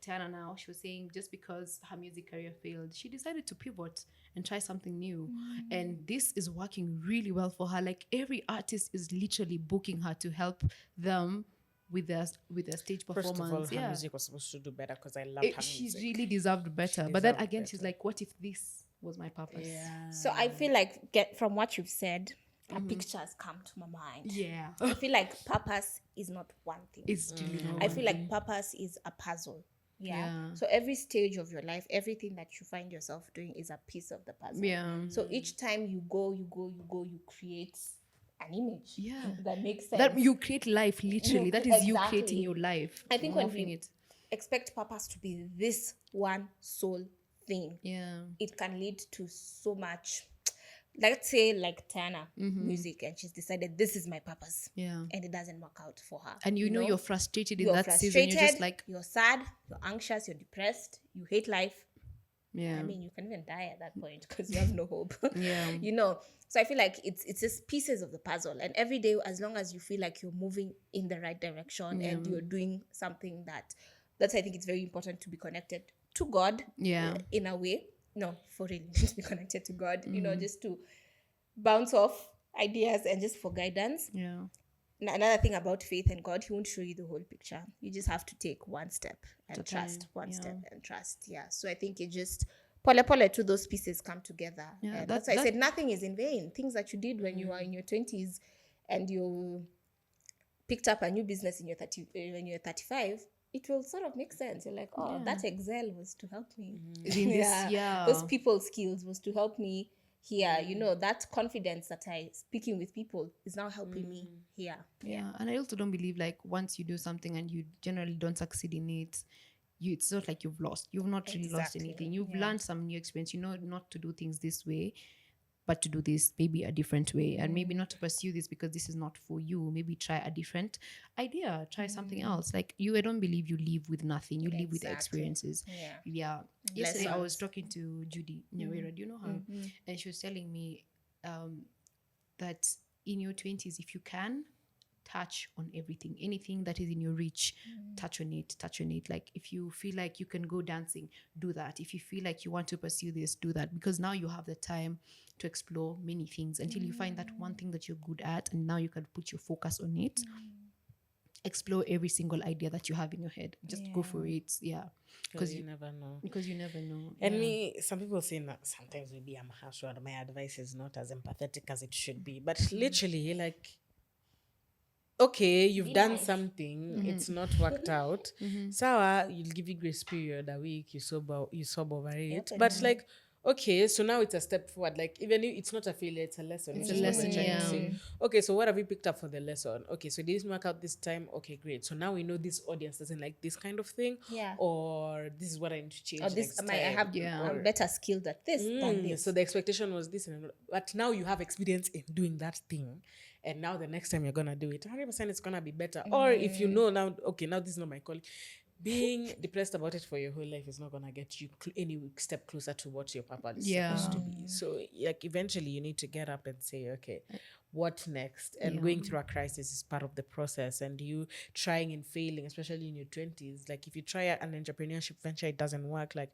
Tiana now, she was saying, just because her music career failed, she decided to pivot and try something new. And this is working really well for her. Like, every artist is literally booking her to help them with their stage performance.
First of all, her music was supposed to do better, because I loved her music.
She really deserved better. But then again, she's like, what if this was my purpose?
Yeah. So I feel like, from what you've said, a picture has come to my mind.
Yeah.
I feel like purpose is not one thing.
It's really not
I feel like purpose is a puzzle. Yeah. So every stage of your life, everything that you find yourself doing is a piece of the puzzle.
Yeah.
So each time you create an image that makes sense.
That you create life, literally. That is you creating your life.
I think when we expect purpose to be this one sole thing, it can lead to so much, let's say like Tana music, and she's decided this is my purpose,
Yeah.
and it doesn't work out for her,
And you know you're frustrated in
you're
that season. You're just
frustrated,
like,
you're sad, you're anxious, you're depressed, you hate life.
yeah.
I mean, you can even die at that point because you have no hope.
Yeah.
You know, so I feel like it's just pieces of the puzzle, and every day, as long as you feel like you're moving in the right direction and you're doing something that's I think it's very important to be connected to God.
Yeah.
In a way, no, for real, to be connected to God. You know, just to bounce off ideas and just for guidance.
Yeah.
Another thing about faith and God, he won't show you the whole picture. You just have to take one step and
Totally,
trust, one
yeah.
step and trust. Yeah. So I think it just pole to those pieces come together.
Yeah,
And that's why I said nothing is in vain. Things that you did when you were in your 20s and you picked up a new business in your when you're 35, it will sort of make sense. You're like, oh, that Excel was to help me.
In this,
Those people skills was to help me here. You know, that confidence that I speaking with people is now helping me here.
Yeah. And I also don't believe like once you do something and you generally don't succeed in it, it's not like you've lost. You've not really lost
Exactly.
anything. You've learned some new experience. You know not to do things this way, but to do this maybe a different way, and maybe not to pursue this because this is not for you. Maybe try a different idea, try something else. Like I don't believe you live with nothing. You live with experiences. Yeah. Yesterday I was talking to Judy Nyawera. Do you know her? And she was telling me that in your 20s, if you can, touch on everything, anything that is in your reach, touch on it. Like if you feel like you can go dancing, do that. If you feel like you want to pursue this, do that, because now you have the time to explore many things until you find that one thing that you're good at, and now you can put your focus on it. Explore every single idea that you have in your head. Just go for it.
Because you never know.
And
me, some people say that sometimes maybe I'm harsh or my advice is not as empathetic as it should be, but literally, like, okay, you've done something, it's not worked out. Sawa, you'll give you grace period, a week, you sob over it. But like, okay, so now it's a step forward. Like, even if it's not a failure, it's a lesson. It's a lesson. Okay, so what have we picked up for the lesson? Okay, so it didn't work out this time. Okay, great. So now we know this audience doesn't like this kind of thing.
Yeah.
Or this is what I need to change
Or this,
next
I
time.
I'm better skilled at this than this.
So the expectation was this, but now you have experience in doing that thing, and now the next time you're gonna do it, 100% it's gonna be better. Or if you know now, okay, now this is not my calling. Being depressed about it for your whole life is not gonna get you any step closer to what your purpose is supposed to be. So, like, eventually you need to get up and say, okay, what next? And going through a crisis is part of the process. And you trying and failing, especially in your 20s, like if you try an entrepreneurship venture, it doesn't work. Like,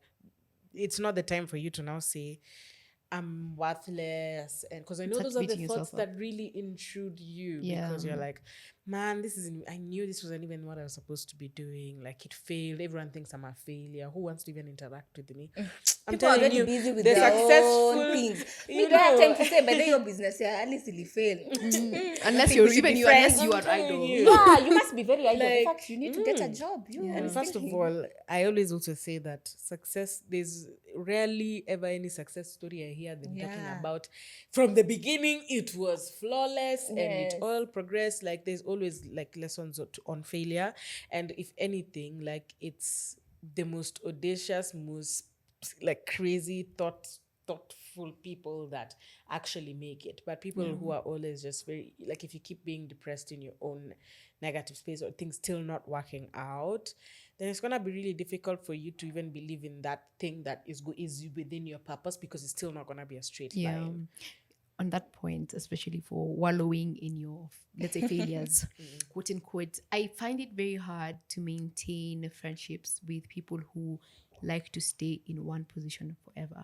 it's not the time for you to now say, I'm worthless. And because I know those are the thoughts that really intrude you, because you're like, man, I knew this wasn't even what I was supposed to be doing. Like, it failed. Everyone thinks I'm a failure. Who wants to even interact with me? I'm
People are
telling
already
you,
busy with
the
their
successful
own things.
you
You don't have
know.
time to say, but then your business, at least it'll fail.
unless you are idle.
Yeah, you must be very idle. In
Like,
fact, you need to get a job.
And first of all, I always also say that success, there's rarely ever any success story I hear them talking about. From the beginning, it was flawless and it all progressed. Like, there's always like lessons on failure. And if anything, like, it's the most audacious, most like crazy thoughtful people that actually make it. But people who are always just very, like, if you keep being depressed in your own negative space or things still not working out, then it's gonna be really difficult for you to even believe in that thing that is within your purpose, because it's still not gonna be a straight line.
On that point, especially for wallowing in your, let's say, failures, quote unquote, I find it very hard to maintain friendships with people who like to stay in one position forever.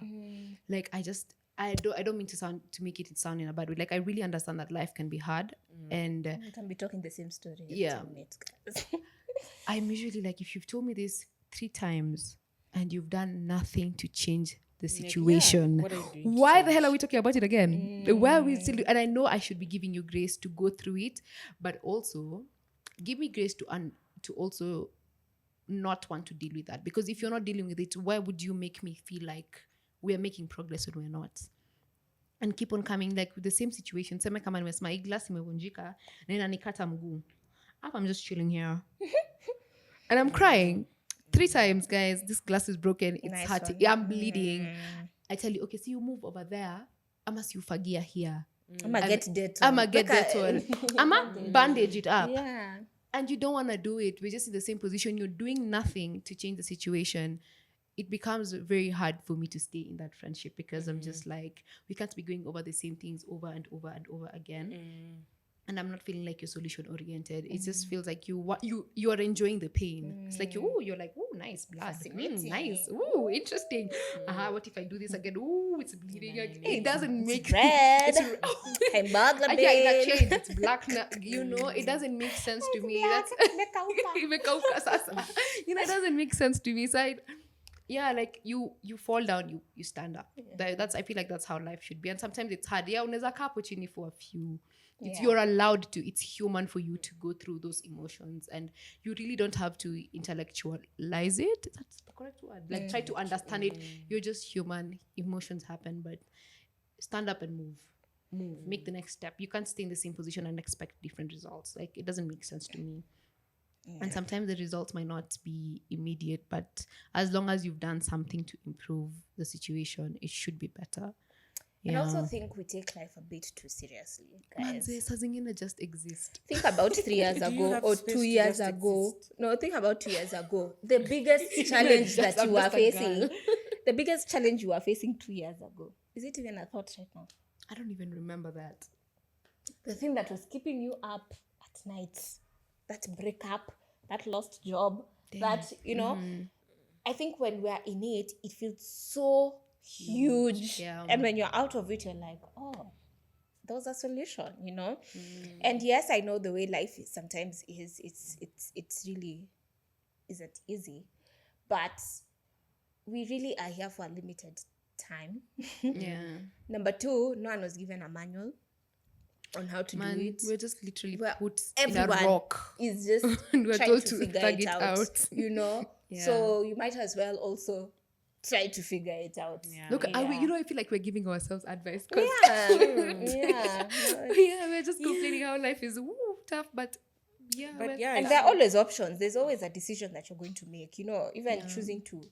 Like, I don't mean to make it sound in a bad way. Like, I really understand that life can be hard, and
You can be talking the same story.
Yeah. I'm usually like, if you've told me this 3 times and you've done nothing to change the situation,
what are you doing to
why the hell are we talking about it again? Why are we still? And I know I should be giving you grace to go through it, but also give me grace to also not want to deal with that. Because if you're not dealing with it, why would you make me feel like we are making progress when we're not? And keep on coming like with the same situation. Sema kama nimesema hii glass imevunjika na inanikata mguu. I'm just chilling here and I'm crying 3 times, guys. This glass is broken. It's hurting. I'm bleeding. I tell you, okay, so you move over there I'ma siufagia here.
I'ma get Dettol.
I'ma get Dettol. I'ma bandage it up.
Yeah.
And you don't want to do it. We're just in the same position. You're doing nothing to change the situation. It becomes very hard for me to stay in that friendship because I'm just like, we can't be going over the same things over and over and over again. And I'm not feeling like you're solution oriented. It just feels like you are enjoying the pain. It's like you're like, oh, nice blood, nice, oh, interesting. What if I do this again? Oh, it's bleeding again. It doesn't make
Red.
Hemoglobin. Yeah, it's black. It doesn't make sense to me. That's imekauka sasa. It doesn't make sense to me. So like you fall down, you stand up. I feel like that's how life should be. And sometimes it's hard. Yeah, unaweza kaa hapo chini for a few. You're allowed to. It's human for you to go through those emotions, and you really don't have to intellectualize it. That's the correct word. Like try to understand it. You're just human. Emotions happen, but stand up and move. Make the next step. You can't stay in the same position and expect different results. Like it doesn't make sense to me. And sometimes the results might not be immediate, but as long as you've done something to improve the situation, it should be better.
I also think we take life a bit too seriously, guys.
Just exist.
Think about 3 years ago or 2 years ago. No, think about 2 years ago. The biggest challenge that you were facing. The biggest challenge you were facing 2 years ago. Is it even a thought right now?
I don't even remember that.
The thing that was keeping you up at night. That breakup, that lost job, that, I think when we're in it, it feels so huge.
Yeah.
And when you're out of it, you're like, oh, there was a solution, And yes, I know the way life is sometimes it's really isn't easy, but we really are here for a limited time.
Yeah.
Number 2, no one was given a manual on how to do it.
We're just literally put in
everyone
a rock.
Is just
and we're
trying
told
to
to
figure
figure
it out.
Yeah.
So you might as well also try to figure it out.
Yeah. Look, I feel like we're giving ourselves advice.
Yeah.
We're just complaining how life is tough, but
and there are always options. There's always a decision that you're going to make. Even choosing to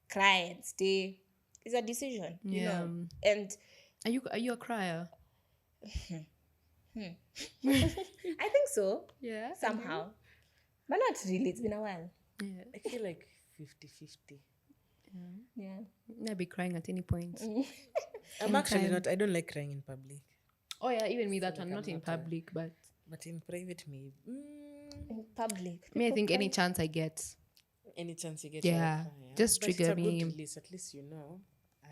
cry and stay is a decision. And
are you a crier?
I think so.
Yeah.
Somehow. But not really. It's been a while.
Yeah.
I feel like 50-50.
Yeah.
I'll be crying at any point.
I'm actually not. I don't like crying in public.
Oh yeah, even me that one. Not in public, but
in private, maybe.
In public.
I think any chance I get.
Any chance you get.
Yeah. Just
but
trigger
it's a
me.
good release. At least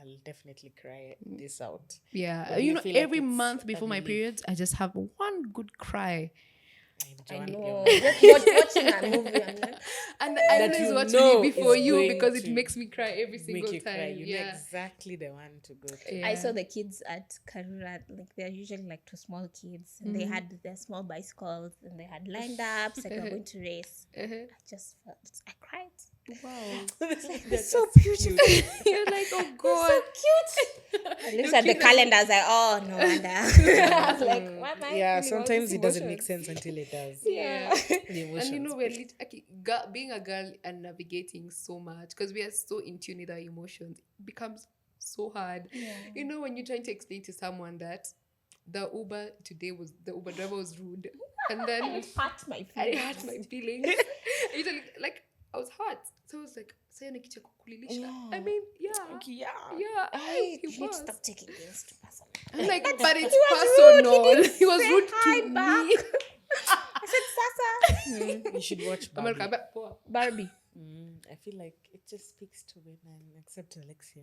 I'll definitely cry this out.
Yeah.
But you feel like
every
it's
month
a
before my
relief.
periods, I just have one good cry.
I know. Just watching that movie. I'm like,
And I always watch me before you because it makes me cry every single time.
Cry. You know
Yeah.
exactly the one to go to.
Yeah.
I saw the kids at Karura, like they're usually like 2 small kids, and they had their small bicycles, and they had lined up, like they were going to race. I just felt, I cried.
Wow.
It's so beautiful.
You're like, oh God.
So cute. I looked at the calendar, I was like, oh, no wonder. I was like, why am I feeling all
sometimes
these
it doesn't make
emotions?
sense until it does.
Yeah.
The emotions.
And we're being a girl and navigating so much because we are so in tune with our emotions, it becomes so hard.
Yeah.
When you're trying to explain to someone that the Uber driver was rude, and then
It hurt my
I
feelings.
hurt my feelings. Usually, like I was hurt, so I was like, "Saya nikicha kukulilisha." I mean, yeah.
You
He
need to
was.
stop taking things too personal.
Like, but it's
He was rude.
personal. He was
Say
rude
hi
to
back.
me.
I said, Sasa.
You should watch
I'm
Barbie.
like, poor.
Barbie.
I feel like it just speaks to women, except Alexia.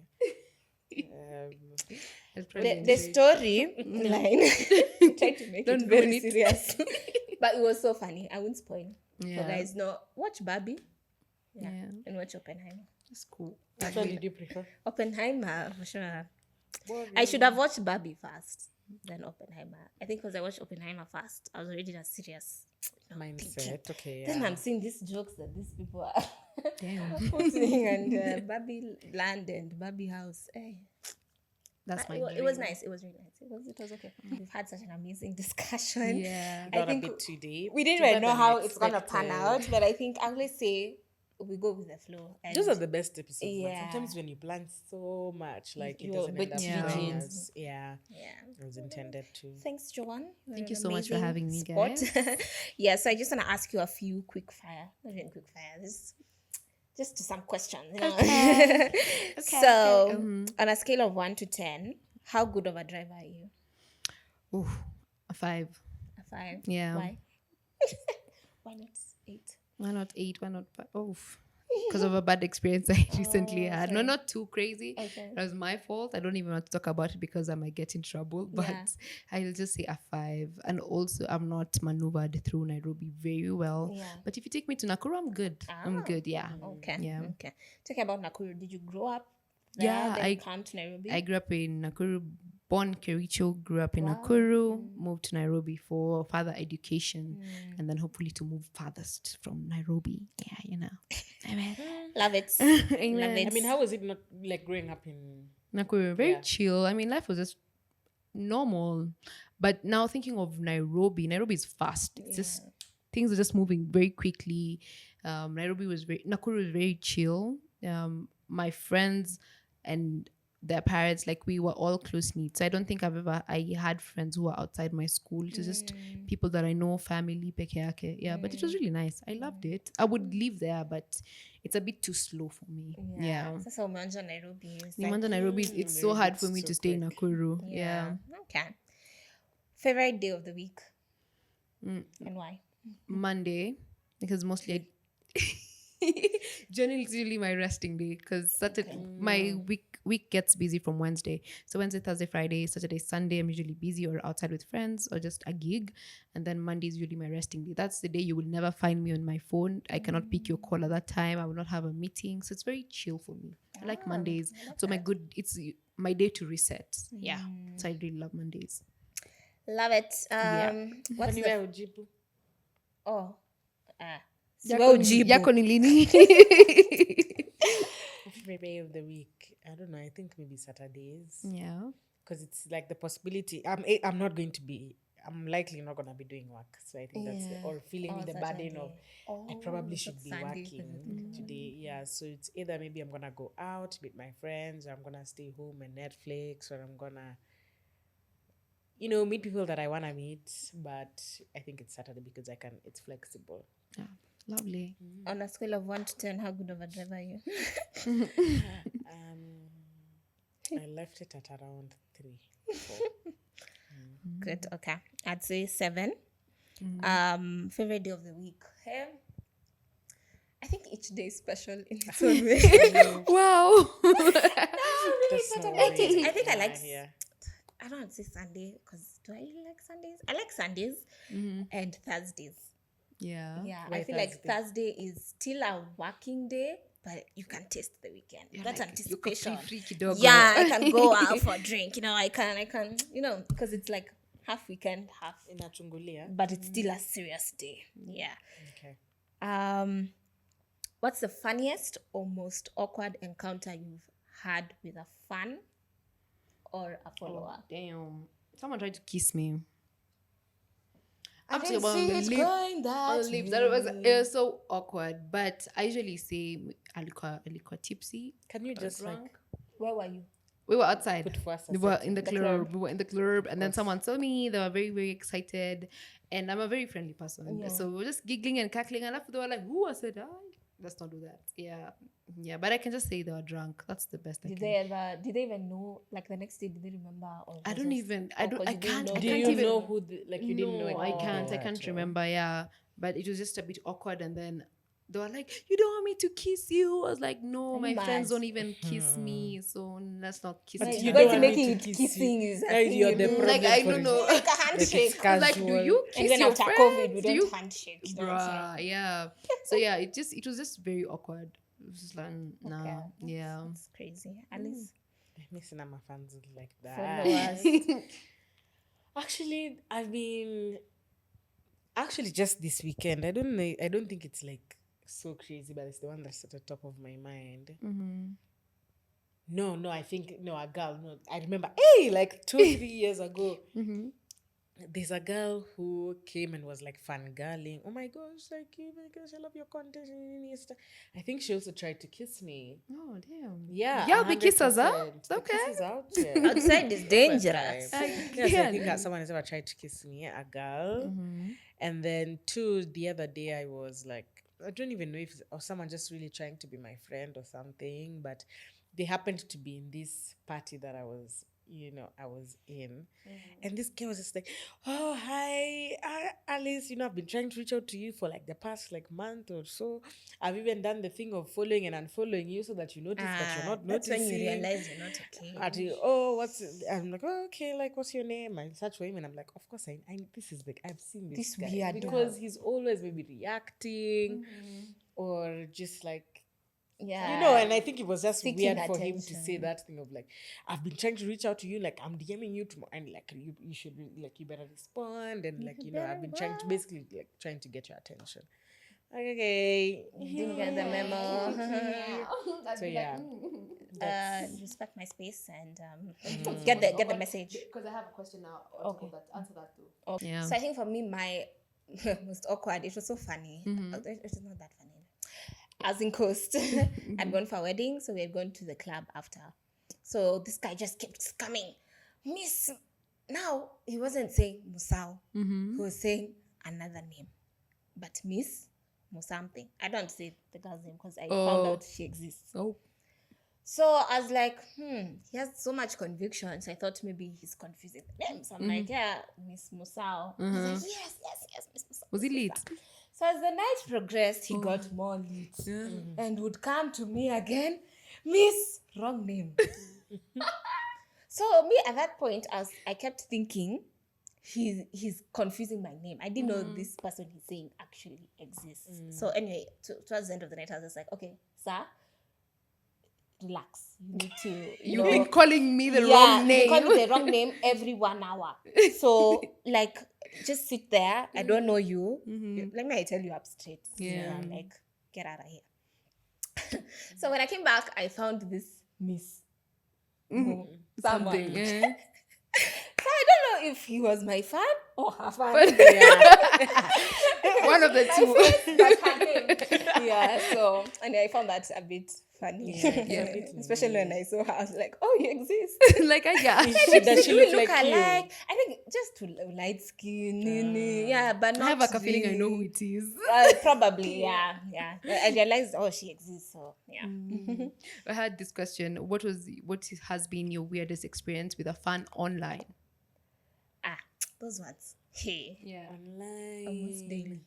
The story line, try to make
Don't
it very
ruin it.
serious. But it was so funny. I won't spoil.
Yeah.
So guys, watch Barbie.
Yeah,
And watch Oppenheimer.
that's cool.
Which one did you prefer?
Oppenheimer, for sure. I should have watched Barbie first, then Oppenheimer. I think because I watched Oppenheimer first, I was already in a serious
Mindset. Okay.
Then I'm seeing these jokes that these people are
Damn.
putting, and Barbie land and Barbie house.
That's my
It was nice. It was really nice. It was okay. We've had such an amazing discussion.
Yeah.
I
Got a
think
bit too deep.
we didn't
Deeper
really know
than
how it's gonna pan
expected.
out, but I think I always say we go with the flow. And
Those are the best episodes. Man.
Yeah.
Sometimes when you plan so much, like it
You're
doesn't
a bit
end up
Yeah.
going
rigid.
as it was intended to.
Thanks, Joan. You're
Thank
an
you so much for
amazing
having me,
sport.
guys.
Yes, I just want to ask you a few quick fire. Not even quick fire. Just some questions. You know?
Okay.
So,
Okay.
on a scale of 1 to 10, how good of a driver are you?
Ooh, a 5.
A 5.
Yeah.
Why? Why not 8?
Why not 8? Why not 5? Oh, because of a bad experience I recently had. No,
sorry.
not too crazy.
Okay.
It was my fault. I don't even want to talk about it because I might get in trouble. But
Yeah.
I'll just say a 5. And also, I'm not maneuvered through Nairobi very well.
Yeah.
But if you take me to Nakuru, I'm good. I'm good. Yeah.
Okay.
Yeah.
Okay. Talking about Nakuru, did you grow up there?
Yeah,
Then come to Nairobi?
I grew up in Nakuru, born Kericho, grew up in
Wow.
Nakuru, moved to Nairobi for further education, and then hopefully to move farthest from Nairobi. Yeah, you know. Amen.
Love it.
Amen.
Love it.
I mean, how was it not like growing up in?
Nakuru, very
Yeah.
chill. I mean, life was just normal. But now thinking of Nairobi is fast. It's just things are just moving very quickly. Nakuru was very chill. My friends and their parents, like we were all close knit. So I don't think I had friends who were outside my school. It was just people that I know, family, peke yake. Yeah, but it was really nice. I loved it. I would live there, but it's a bit too slow for me. Yeah.
Sasa umeanza Nairobi. It's
Nimanda Nairobi, it's so
Nairobi,
hard for
it's
me
so
to stay in
quick.
Nakuru. Yeah.
Okay. Favorite day of the week? And why?
Monday, because mostly generally it's usually my resting day because Saturday my week gets busy from Wednesday. So Wednesday, Thursday, Friday, Saturday, Sunday I'm usually busy or outside with friends or just a gig, and then Monday is usually my resting day. That's the day you will never find me on my phone. I cannot pick your call at that time. I will not have a meeting, so it's very chill for me. I like Mondays. So it's my day to reset. Yeah, so I really love Mondays.
Love it. What's the
Anywhere Ujibu.
Yako ni lini?
Favorite day of the week. I don't know. I think maybe Saturdays.
Yeah.
Because it's like the possibility. I'm not going to be. I'm likely not going to be doing work. So I think that's or feeling the burden of I probably should be working today. Yeah. So it's either maybe I'm gonna go out meet my friends, or I'm gonna stay home and Netflix, or I'm gonna meet people that I wanna meet. But I think it's Saturday because it's flexible.
Yeah. Lovely.
On a scale of 1 to 10, how good of a driver are you?
I left it at around 3, 4.
Good. Okay. I'd say 7. Favorite day of the week. I think each day is special in its own way.
Wow.
I think I like. I don't want to say Sunday because do I really like Sundays? I like Sundays and Thursdays.
Yeah.
Yeah,
Why
I feel like Thursday is still a working day, but you can taste the weekend. That's
like,
anticipation.
free kidogo.
Yeah, I can go out for a drink. I can, because it's like half weekend, half.
Inachungulia.
But it's still a serious day. Yeah.
Okay.
What's the funniest or most awkward encounter you've had with a fan or a follower?
Oh, damn. Someone tried to kiss me.
I can see it going that
lips. It was so awkward. But I usually say alikuwa tipsy.
Can you just
drunk?
Where were you?
We were outside.
Put first
We were in the
The
club.
club.
We were in the club, and then someone saw me. They were very, very excited, and I'm a very friendly person.
Yeah.
So we were just giggling and cackling, and after they were like, "Who?" I said, let's not do that." Yeah. But I can just say they were drunk. That's the best.
Did they even know? Like the next day, did they remember? Or
I
was
don't
it
even.
awkward?
I
You didn't
can't.
know?
I
Do
can't
you
even
know who you didn't know?
No, I can't. I can't remember. Yeah, but it was just a bit awkward, and then they were like, "You don't want me to kiss you?" I was like, "No, my friends don't even kiss me, so let's not kiss
But
each
you
other."
don't want me
making
to
it
kiss you.
kissing is a
Right,
thing
you're
you
the
do.
problem
Like, I
for
don't
it.
know.
Like a handshake.
It's
I was like, do
casual.
you
And
kiss
even
your
after
friends?
COVID, we
Do
don't
you?
handshake. You know what I'm saying?
Bruh, yeah. So yeah, it was just very awkward. It was just like, nah,
Okay,
yeah.
That's crazy. Alice.
Missing my fans like that.
Followers.
Actually, just this weekend. I don't know. I don't think it's like so crazy, but it's the one that's at the top of my mind. No, I think a girl. No, I remember. Hey, like 2-3 years ago, there's a girl who came and was like fangirling. Oh my gosh, like, oh my gosh, I love your content. I think she also tried to kiss me.
Oh damn.
Yeah,
Yeah, the kisses, huh?
100%. The
Okay.
kiss is out there.
Outside is dangerous.
Yes, I think someone has ever tried to kiss me, a girl.
Mm-hmm.
And then two, the other day I was like, I don't even know if or someone just really trying to be my friend or something, but they happened to be in this party that I was, I was in. And this girl was just like, oh, hi, Alice, I've been trying to reach out to you for like the past like month or so. I've even done the thing of following and unfollowing you so that you notice that you're not
That's
noticing.
when you realize you're not okay.
I'm like, oh, okay, like, what's your name? I search for him and I'm like, of course, this is like, I've seen this guy.
weirdo.
Because he's always maybe reacting or just like,
Yeah.
and I think it was just
Seeking
weird for him to
attention.
say that thing of like, I've been trying to reach out to you, like I'm DMing you tomorrow, and like you should like you better respond, and like I've been trying to basically like trying to get your attention. Like, okay,
Didn't get the memo.
So yeah,
Respect my space and get the message.
Because I have a question now.
Okay.
Answer that too.
Okay.
Yeah.
So I think for me, my most awkward, it was so funny. It was not that funny. I was in Coast. I'd gone for a wedding, so we had gone to the club after. So this guy just kept coming. Miss, now he wasn't saying Musao. He was saying another name. But Miss Musomething. I don't say the girl's name because I found out she exists.
Oh.
So I was like, he has so much conviction. So I thought maybe he's confusing the names. I'm like, yeah, Miss Musao. He's like, yes, Miss Musao.
Was he lit?
So as the night progressed, he got more lit and would come to me again, Miss, wrong name. So me at that point, I kept thinking, he's confusing my name. I didn't know this person he's saying actually exists. So anyway, towards the end of the night, I was just like, okay, sir, relax. You need to.
You've been calling me the wrong
Yeah,
name.
you call me the wrong name every 1 hour. So like, just sit there. I don't know you. Let me tell you up straight.
Yeah.
Like, get out of here. So when I came back, I found this Miss. Someone.
Something. Yeah.
So I don't know if he was my fan or her fan.
One of the
My
two.
face, not her name. Yeah, so and I found that a bit funny.
Yeah.
Especially when I saw her, I was like, oh, you exist.
Like I got.
Does she
We
look like you?
alike. I think just to light skin. Yeah, but
I
not
have like a feeling I know who
really-
it is.
Probably, yeah. I realized, she exists. So yeah.
I had this question. What has been your weirdest experience with a fan online?
Those ones. Hey,
Yeah.
Online.
almost daily.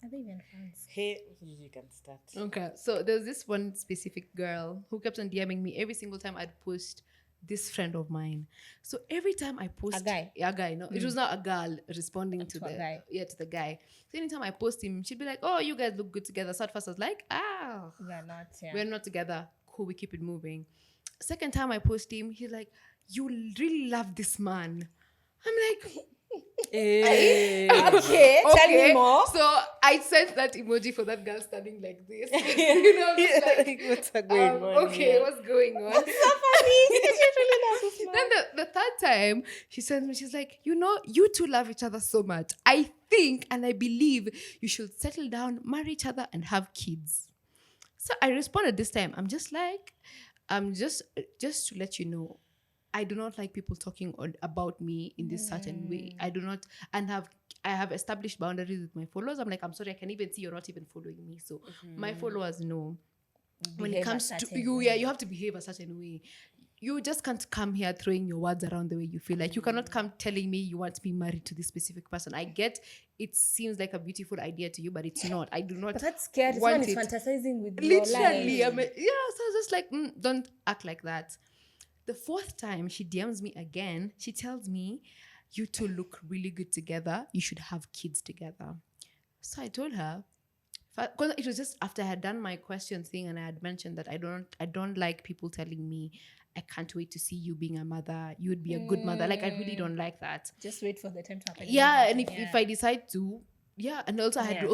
Are they even fans?
Hey, you can start.
Okay. So there was this one specific girl who kept on DMing me every single time I'd post this friend of mine. So every time I post
A guy?
A guy, no. It was not a girl responding to
To a
the
guy.
to the guy. So anytime I post him, she'd be like, oh, you guys look good together. So at first I was like,
We're not. Yeah.
we're not together. Cool, we keep it moving. Second time I post him, he's like, you really love this man. I'm like,
Hey.
Okay, tell me more.
So I sent that emoji for that girl standing like this. You know, just like,
What's going on?
okay,
here?
what's going on?
So funny. She really loves this man.
Then the third time, she sends me, she's like, you two love each other so much. I think and I believe you should settle down, marry each other, and have kids. So I responded this time. I'm just like, just to let you know, I do not like people talking about me in this certain way. I do not, and I have established boundaries with my followers. I'm like, I'm sorry, I can even see you're not even following me. So my followers know when it
Behave a
comes to
certain
you,
way.
you have to behave a certain way. You just can't come here throwing your words around the way you feel. Like you cannot come telling me you want to be married to this specific person. I get it seems like a beautiful idea to you, but it's not. I do not.
But that's scary.
want
Someone is
it.
fantasizing with
Literally,
your
I
life.
mean, yeah. So I was just like, don't act like that. The fourth time she DMs me again, she tells me, you two look really good together. You should have kids together. So I told her, because it was just after I had done my question thing and I had mentioned that I don't like people telling me, I can't wait to see you being a mother. You would be a good mother. Like, I really don't like that.
Just wait for the time to happen.
Yeah, and if I decide to, yeah, and also
Yeah.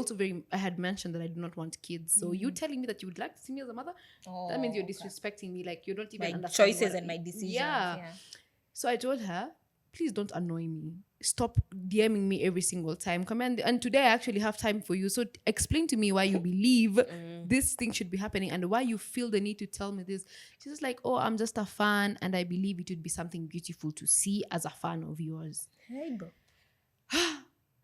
I had mentioned that I do not want kids. So you telling me that you would like to see me as a mother, that means you're disrespecting me. Like you don't even
my
understand
choices
what-
and my decisions.
Yeah. So I told her, please don't annoy me. stop DMing me every single time. Come and today I actually have time for you. So explain to me why you believe this thing should be happening and why you feel the need to tell me this. She's just like, oh, I'm just a fan and I believe it would be something beautiful to see as a fan of yours.
Hey, bro.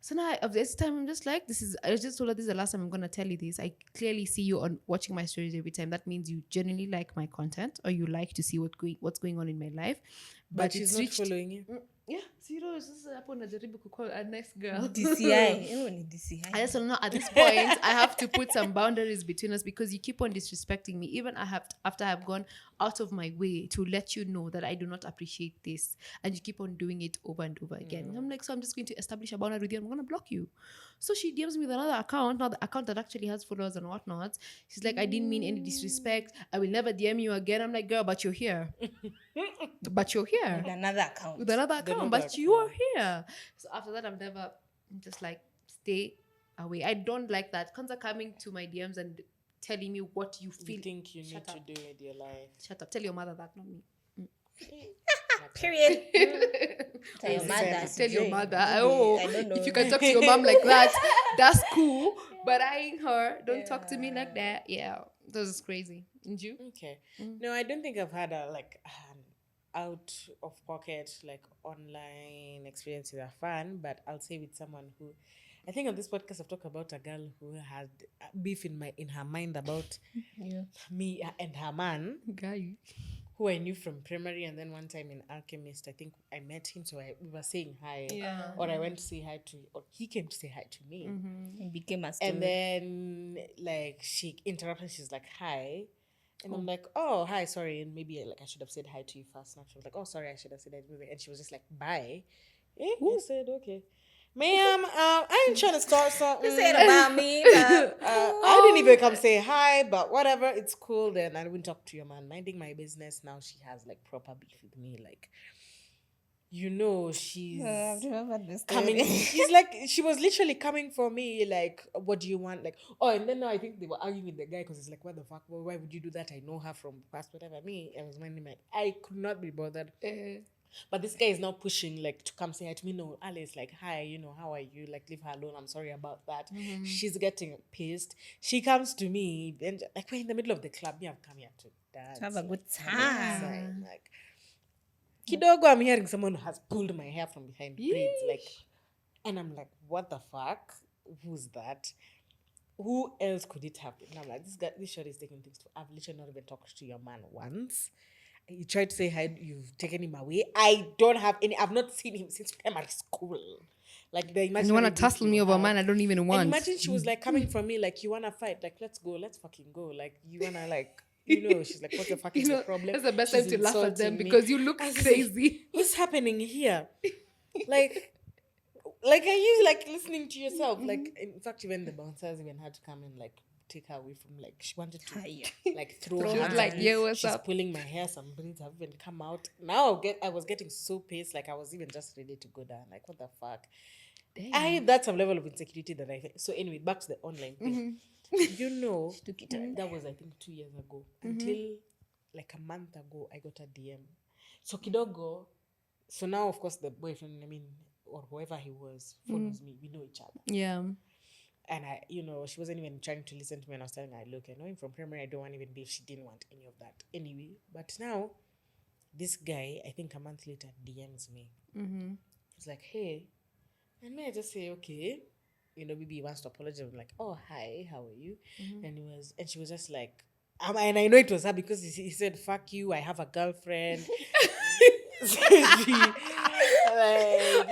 So now of this time I'm just like, I just told her this is the last time I'm gonna tell you this. I clearly see you on watching my stories every time. That means you genuinely like my content or you like to see what's going on in my life.
But she's not following you.
Yeah, zero. Sasa hapo najaribu kucall a nice girl.
DCI. DCI.
I just don't know. At this point, I have to put some boundaries between us because you keep on disrespecting me. Even after I've gone out of my way to let you know that I do not appreciate this, and you keep on doing it over and over again. I'm like, so I'm just going to establish a boundary with you. I'm going to block you. So she DMs me with another account, now the account that actually has followers and whatnot. She's like, I didn't mean any disrespect. I will never DM you again. I'm like, girl, but you're here. But you're here.
With another account.
With another account, but you are here. So after that, I'm just like, stay away. I don't like that. Kanza coming to my DMs and telling me what you feel.
You think you need to do with your life.
Shut up. Tell your mother that, not me.
Period. Tell your mother.
Tell your mother.
I don't know.
If you can talk to your mom like that, that's cool. But I ain't her. Don't talk to me like that. Yeah, that was crazy. And you?
Okay. No, I don't think I've had an out of pocket online experience with a fan, but I'll say with someone who, I think on this podcast I've talked about a girl who had beef in her mind about me and her man,
Guy.
who I knew from primary, and then one time in Alchemist, I think I met him, so we were saying hi, or I went to say hi to, or he came to say hi to me.
It became a story.
And then she interrupted, she's like, hi. And I'm like, oh, hi, sorry. And maybe I should have said hi to you first. And she was like, oh, sorry, I should have said hi to you. And she was just like, bye. I said, okay. Ma'am, I ain't trying to start something.
You said about me. But,
I didn't even come say hi, but whatever, it's cool. Then I wouldn't talk to your man. Minding my business. Now she has proper beef with me. She's coming. She's she was literally coming for me. What do you want? And then now I think they were arguing with the guy because it's like, what the fuck? Well, why would you do that? I know her from past, whatever. Me, I was minding I could not be bothered. But this guy is now pushing to come say hi to me. No, Alice, hi, how are you? Leave her alone. I'm sorry about that. She's getting pissed. She comes to me and we're in the middle of the club. Me, I've come here to dance.
To have a good time.
Kidogo, I'm hearing someone who has pulled my hair from behind braids. And I'm like, what the fuck? Who's that? Who else could it have been? And I'm like, this shot is taking things to. I've literally not even talked to your man once. You tried to say hi, you've taken him away. I don't have any. I've not seen him since primary school.
And you want to tussle me over a man I don't even want.
And imagine she was coming from me you want to fight. Let's go. Let's fucking go. You want to she's like, what the fuck is the problem?
That's the best time to laugh at them because you look crazy.
What's happening here? Are you listening to yourself? In fact, even the bouncers even had to come and take her away from she wanted to throw her.
Yeah, what's
She's
up?
pulling my hair. Some braids have even come out. Now I was getting so pissed. I was even just ready to go down. What the fuck?
Damn.
That's some level of insecurity that I think. So anyway, back to the online thing. That was I think 2 years ago. Until a month ago, I got a DM. So kidogo. So now of course the boyfriend, or whoever he was, follows me. We know each other.
Yeah.
And I, she wasn't even trying to listen to me. And I was telling her, look, I know him from primary. I don't want even beef. She didn't want any of that anyway. But now, this guy, I think a month later, DMs me. He's like, hey. And may I just say, okay. Maybe he wants to apologize. I'm like, oh, hi, how are you? And she was just like, and I know it was her because he said, fuck you, I have a girlfriend.
How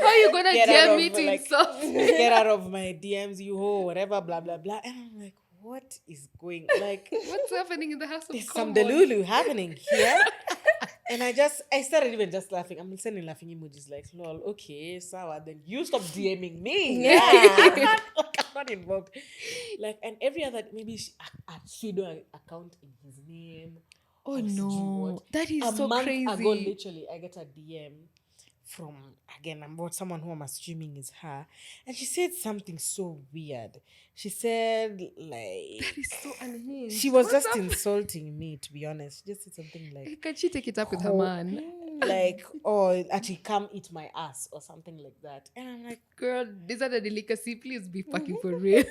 are you gonna DM me to insult?
Get out of my DMs, you ho, whatever, blah blah blah. And I'm like, what is going?
What's happening in the house of
there's
common?
some delulu happening here. And I started even just laughing. I'm sending laughing emojis lol, okay, sour. Then you stop DMing me. Yeah. I'm not involved. And every other, maybe a pseudo account in his name.
Oh no, that is so crazy.
A month ago, literally, I get a DM from, again, about someone who I'm assuming is her. And she said something so weird. She said,
that is so unhinged.
she was just insulting me, to be honest. She just said something
can she take it up with her man?
like, or actually come eat my ass or something like that. And I'm like,
Girl, is that a delicacy? Please be fucking for real.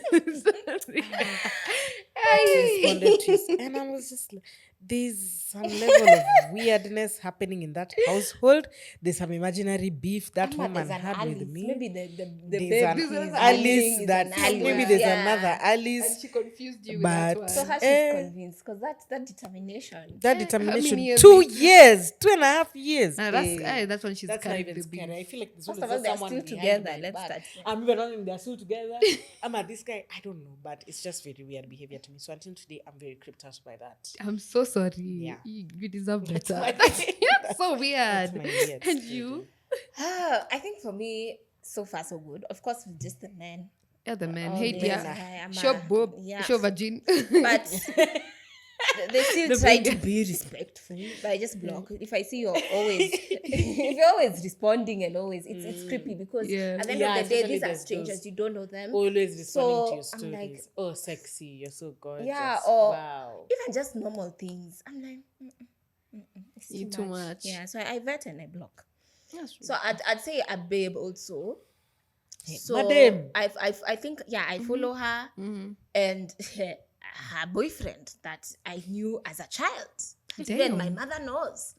responded to his, and I was just like, there's some level of weirdness happening in that household. There's some imaginary beef that
Amma,
woman
there's an
had with
Alice.
me.
Maybe the
There's
babe
an
he's
Alice
handling is
that
an Alice.
maybe there's
Yeah.
another Alice.
And she confused you
But
with
So
that
how
one.
she's convinced? Because that determination.
that
How
determination,
many years
2.5 years.
That's when she's
That's not
carrying
even
the
scary.
beef.
I feel like there's
First
always
of all, they're
someone
still
behind
together.
my
Let's
back.
start.
I'm even not they're still together. I'm at this guy. I don't know, but it's just very weird behavior to me. So until today, I'm very creeped out by that.
I'm so sorry.
Yeah.
You deserve
That's
better.
my-
That's so
That's
weird.
my weird
And
story.
you?
I think for me, so far so good. Of course, with just the men.
Yeah, the men.
Oh,
Hey,
yes,
dear.
I'm
Show
a-
boob.
yeah.
Show virgin.
But they still
The
try
big-
to be respectful. But I just block. If I see you're always, if you're always responding and always, it's creepy because
Yeah.
at the end
Yeah,
of the day,
especially
these are
there's
strangers.
those
You don't know them.
Always responding to your
So, I'm
stories.
like,
oh, sexy, you're so gorgeous.
Yeah, or
wow.
even just normal things. I'm like, it's
You too much.
Yeah, so I vet and I block.
That's true.
So I'd say a babe also. So
madam.
I think I follow her and her boyfriend that I knew as a child. Even my
Damn.
mother knows.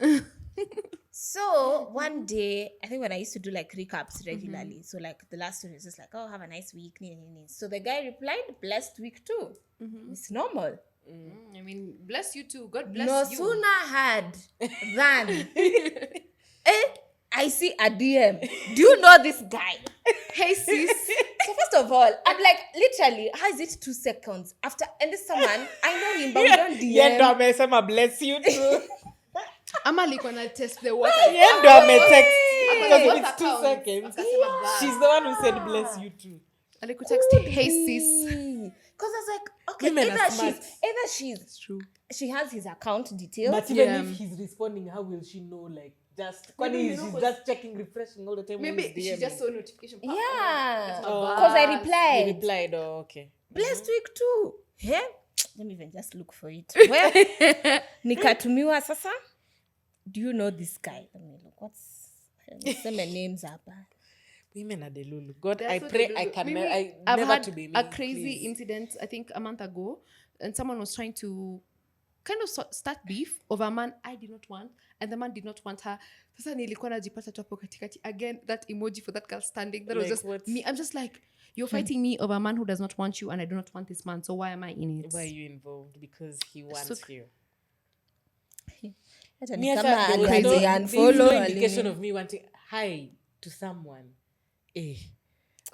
So one day, I think when I used to do like recaps regularly, so like the last one is just like, oh, have a nice week. So the guy replied, blessed week too. It's normal.
I mean, bless you too. God bless
No
you.
sooner had than I see a DM. Do you know this guy?
Hey, sis.
So first of all, I'm like, literally, how is it 2 seconds after? And this someone, I know him, but we don't DM.
Yeah, ndo amesema bless you too.
Ama like when I test the water.
Yeah, ndo ametext.
Hey.
Because if
What
it's 2
account?
seconds,
Akasema
she's the one who said bless you too.
And I could text, hey, sis.
Because I was like, okay,
Women are smart.
either she's
True.
she has his account details.
But even
Yeah.
if he's responding, how will she know? Like, just
Maybe you know
she's
what-
just checking, refreshing all the time.
Maybe
when he's
she
DMing.
just saw notification. pop,
Yeah.
that's my
Oh.
bad.
Because I
He
replied.
replied, oh, okay.
Blessed week too. Yeah? Let me even just look for it. Well, nikatumiwa sasa. Do you know this guy? Let me look. Some names up.
Women are the lulu. God,
They're
I
so
pray
delulu.
I can
Maybe
I've
I've
never
had
to be me.
a crazy
please.
incident, I think a month ago, and someone was trying to kind of start beef over a man I did not want, and the man did not want her. Sasa nilikuwa najipata tu hapo katikati. Again, that emoji for that girl standing, that was
Like
just
what?
me. I'm just like, you're fighting me over a man who does not want you, and I do not want this man, so why am I in it?
Why are you involved? Because he wants
So-
you.
Hata
Me
ni
as
kama
a- there was
alianza
no-
unfollow,
there's no indication
alini-
of me wanting hi to someone. Eh.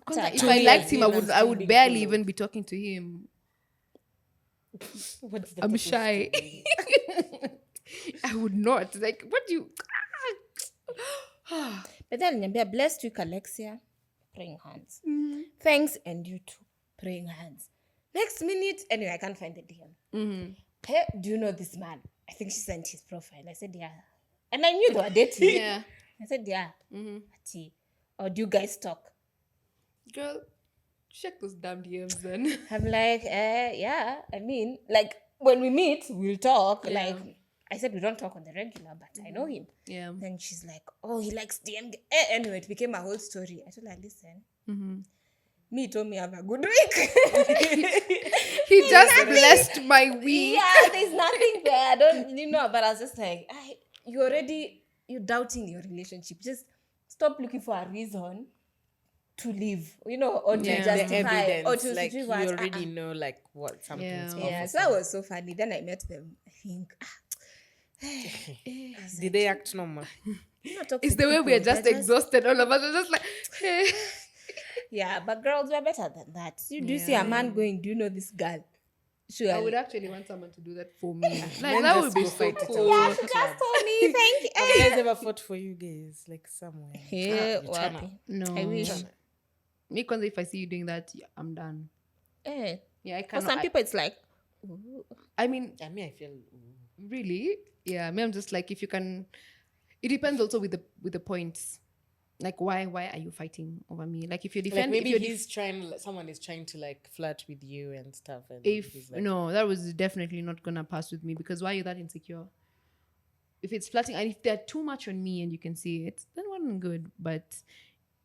Kwanza, if
To
I
me,
liked
as
him, I
in, I'm
would
still
would
being
barely
followed.
even be talking to him.
What's the
I'm
purpose
shy.
to me?
I would not. Like, what do you?
But then aliniambia, blessed week Alexia, praying hands. Thanks, and you too, praying hands. Next minute, anyway, I can't find the DM. Hey, do you know this man? I think she sent his profile. I said, yeah. And I knew they were dating.
Yeah,
I said, yeah. Ati, or do you guys talk?
girl, check those damn DMs then.
I'm like, yeah. I mean, like, when we meet, we'll talk.
Yeah.
Like, I said, we don't talk on the regular, but I know him.
Yeah.
Then she's like, oh, he likes DM. Anyway, it became a whole story. I told her, listen. Me told me have a good week.
He just blessed my week.
Yeah, there's nothing there. I don't, but I was just like, you're doubting your relationship. Just stop looking for a reason to leave, or to
Yeah.
The
justify,
evidence,
or to
like you
retrieve what-
already know, like what something's
Yeah.
off.
Yeah,
or
so that was so funny. Then I met them. I think,
Did they act normal?
It's the way we are just exhausted. All of us are just like, hey.
Yeah, but girls were better than that. You do see a man going, do you know this girl? Sure.
I would actually want someone to do that for me. Like,
Men
that
just
would be
go
so
fight it
cool.
out.
Yeah, she just told me, thank you.
Have you guys ever fought for you guys? Like somewhere?
Hey,
you're tryna-
wapi.
No.
I wish.
Me, because if I see you doing that, yeah, I'm done.
Eh.
Yeah, I
For
can't.
some people, it's like, ooh.
I mean,
I mean, I feel.
really? Yeah, me, I'm just like, if you can. It depends also with the points. Like, why are you fighting over me? Like, if you're
Like
defending,
maybe someone is trying to like flirt with you and stuff. And
if
he's like,
no, that was definitely not gonna pass with me because why are you that insecure? if it's flirting and if they're too much on me and you can see it, then well and good. But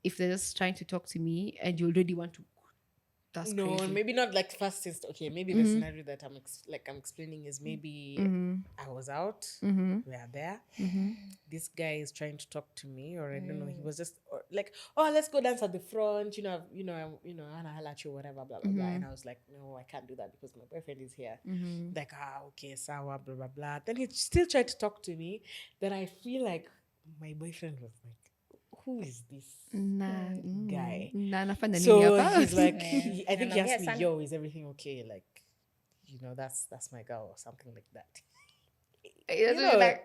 if they're just trying to talk to me and you already want to, that's
No,
crazy.
maybe not like fastest. Okay, maybe the scenario that I'm explaining is maybe I was out, we are there. This guy is trying to talk to me, or I don't know. He was just like, "Oh, let's go dance at the front." I'll holla at you, whatever, blah blah blah. And I was like, "No, I can't do that because my boyfriend is here." Like, okay, sour, blah blah blah. Then he still tried to talk to me. Then I feel like my boyfriend was like, who is this guy?
Nafanya
So
nini hapa?
he's like,
Yeah.
I think he asked me,
Son.
"Yo, is everything okay?" Like, that's my girl or something like that.
That's
know,
like,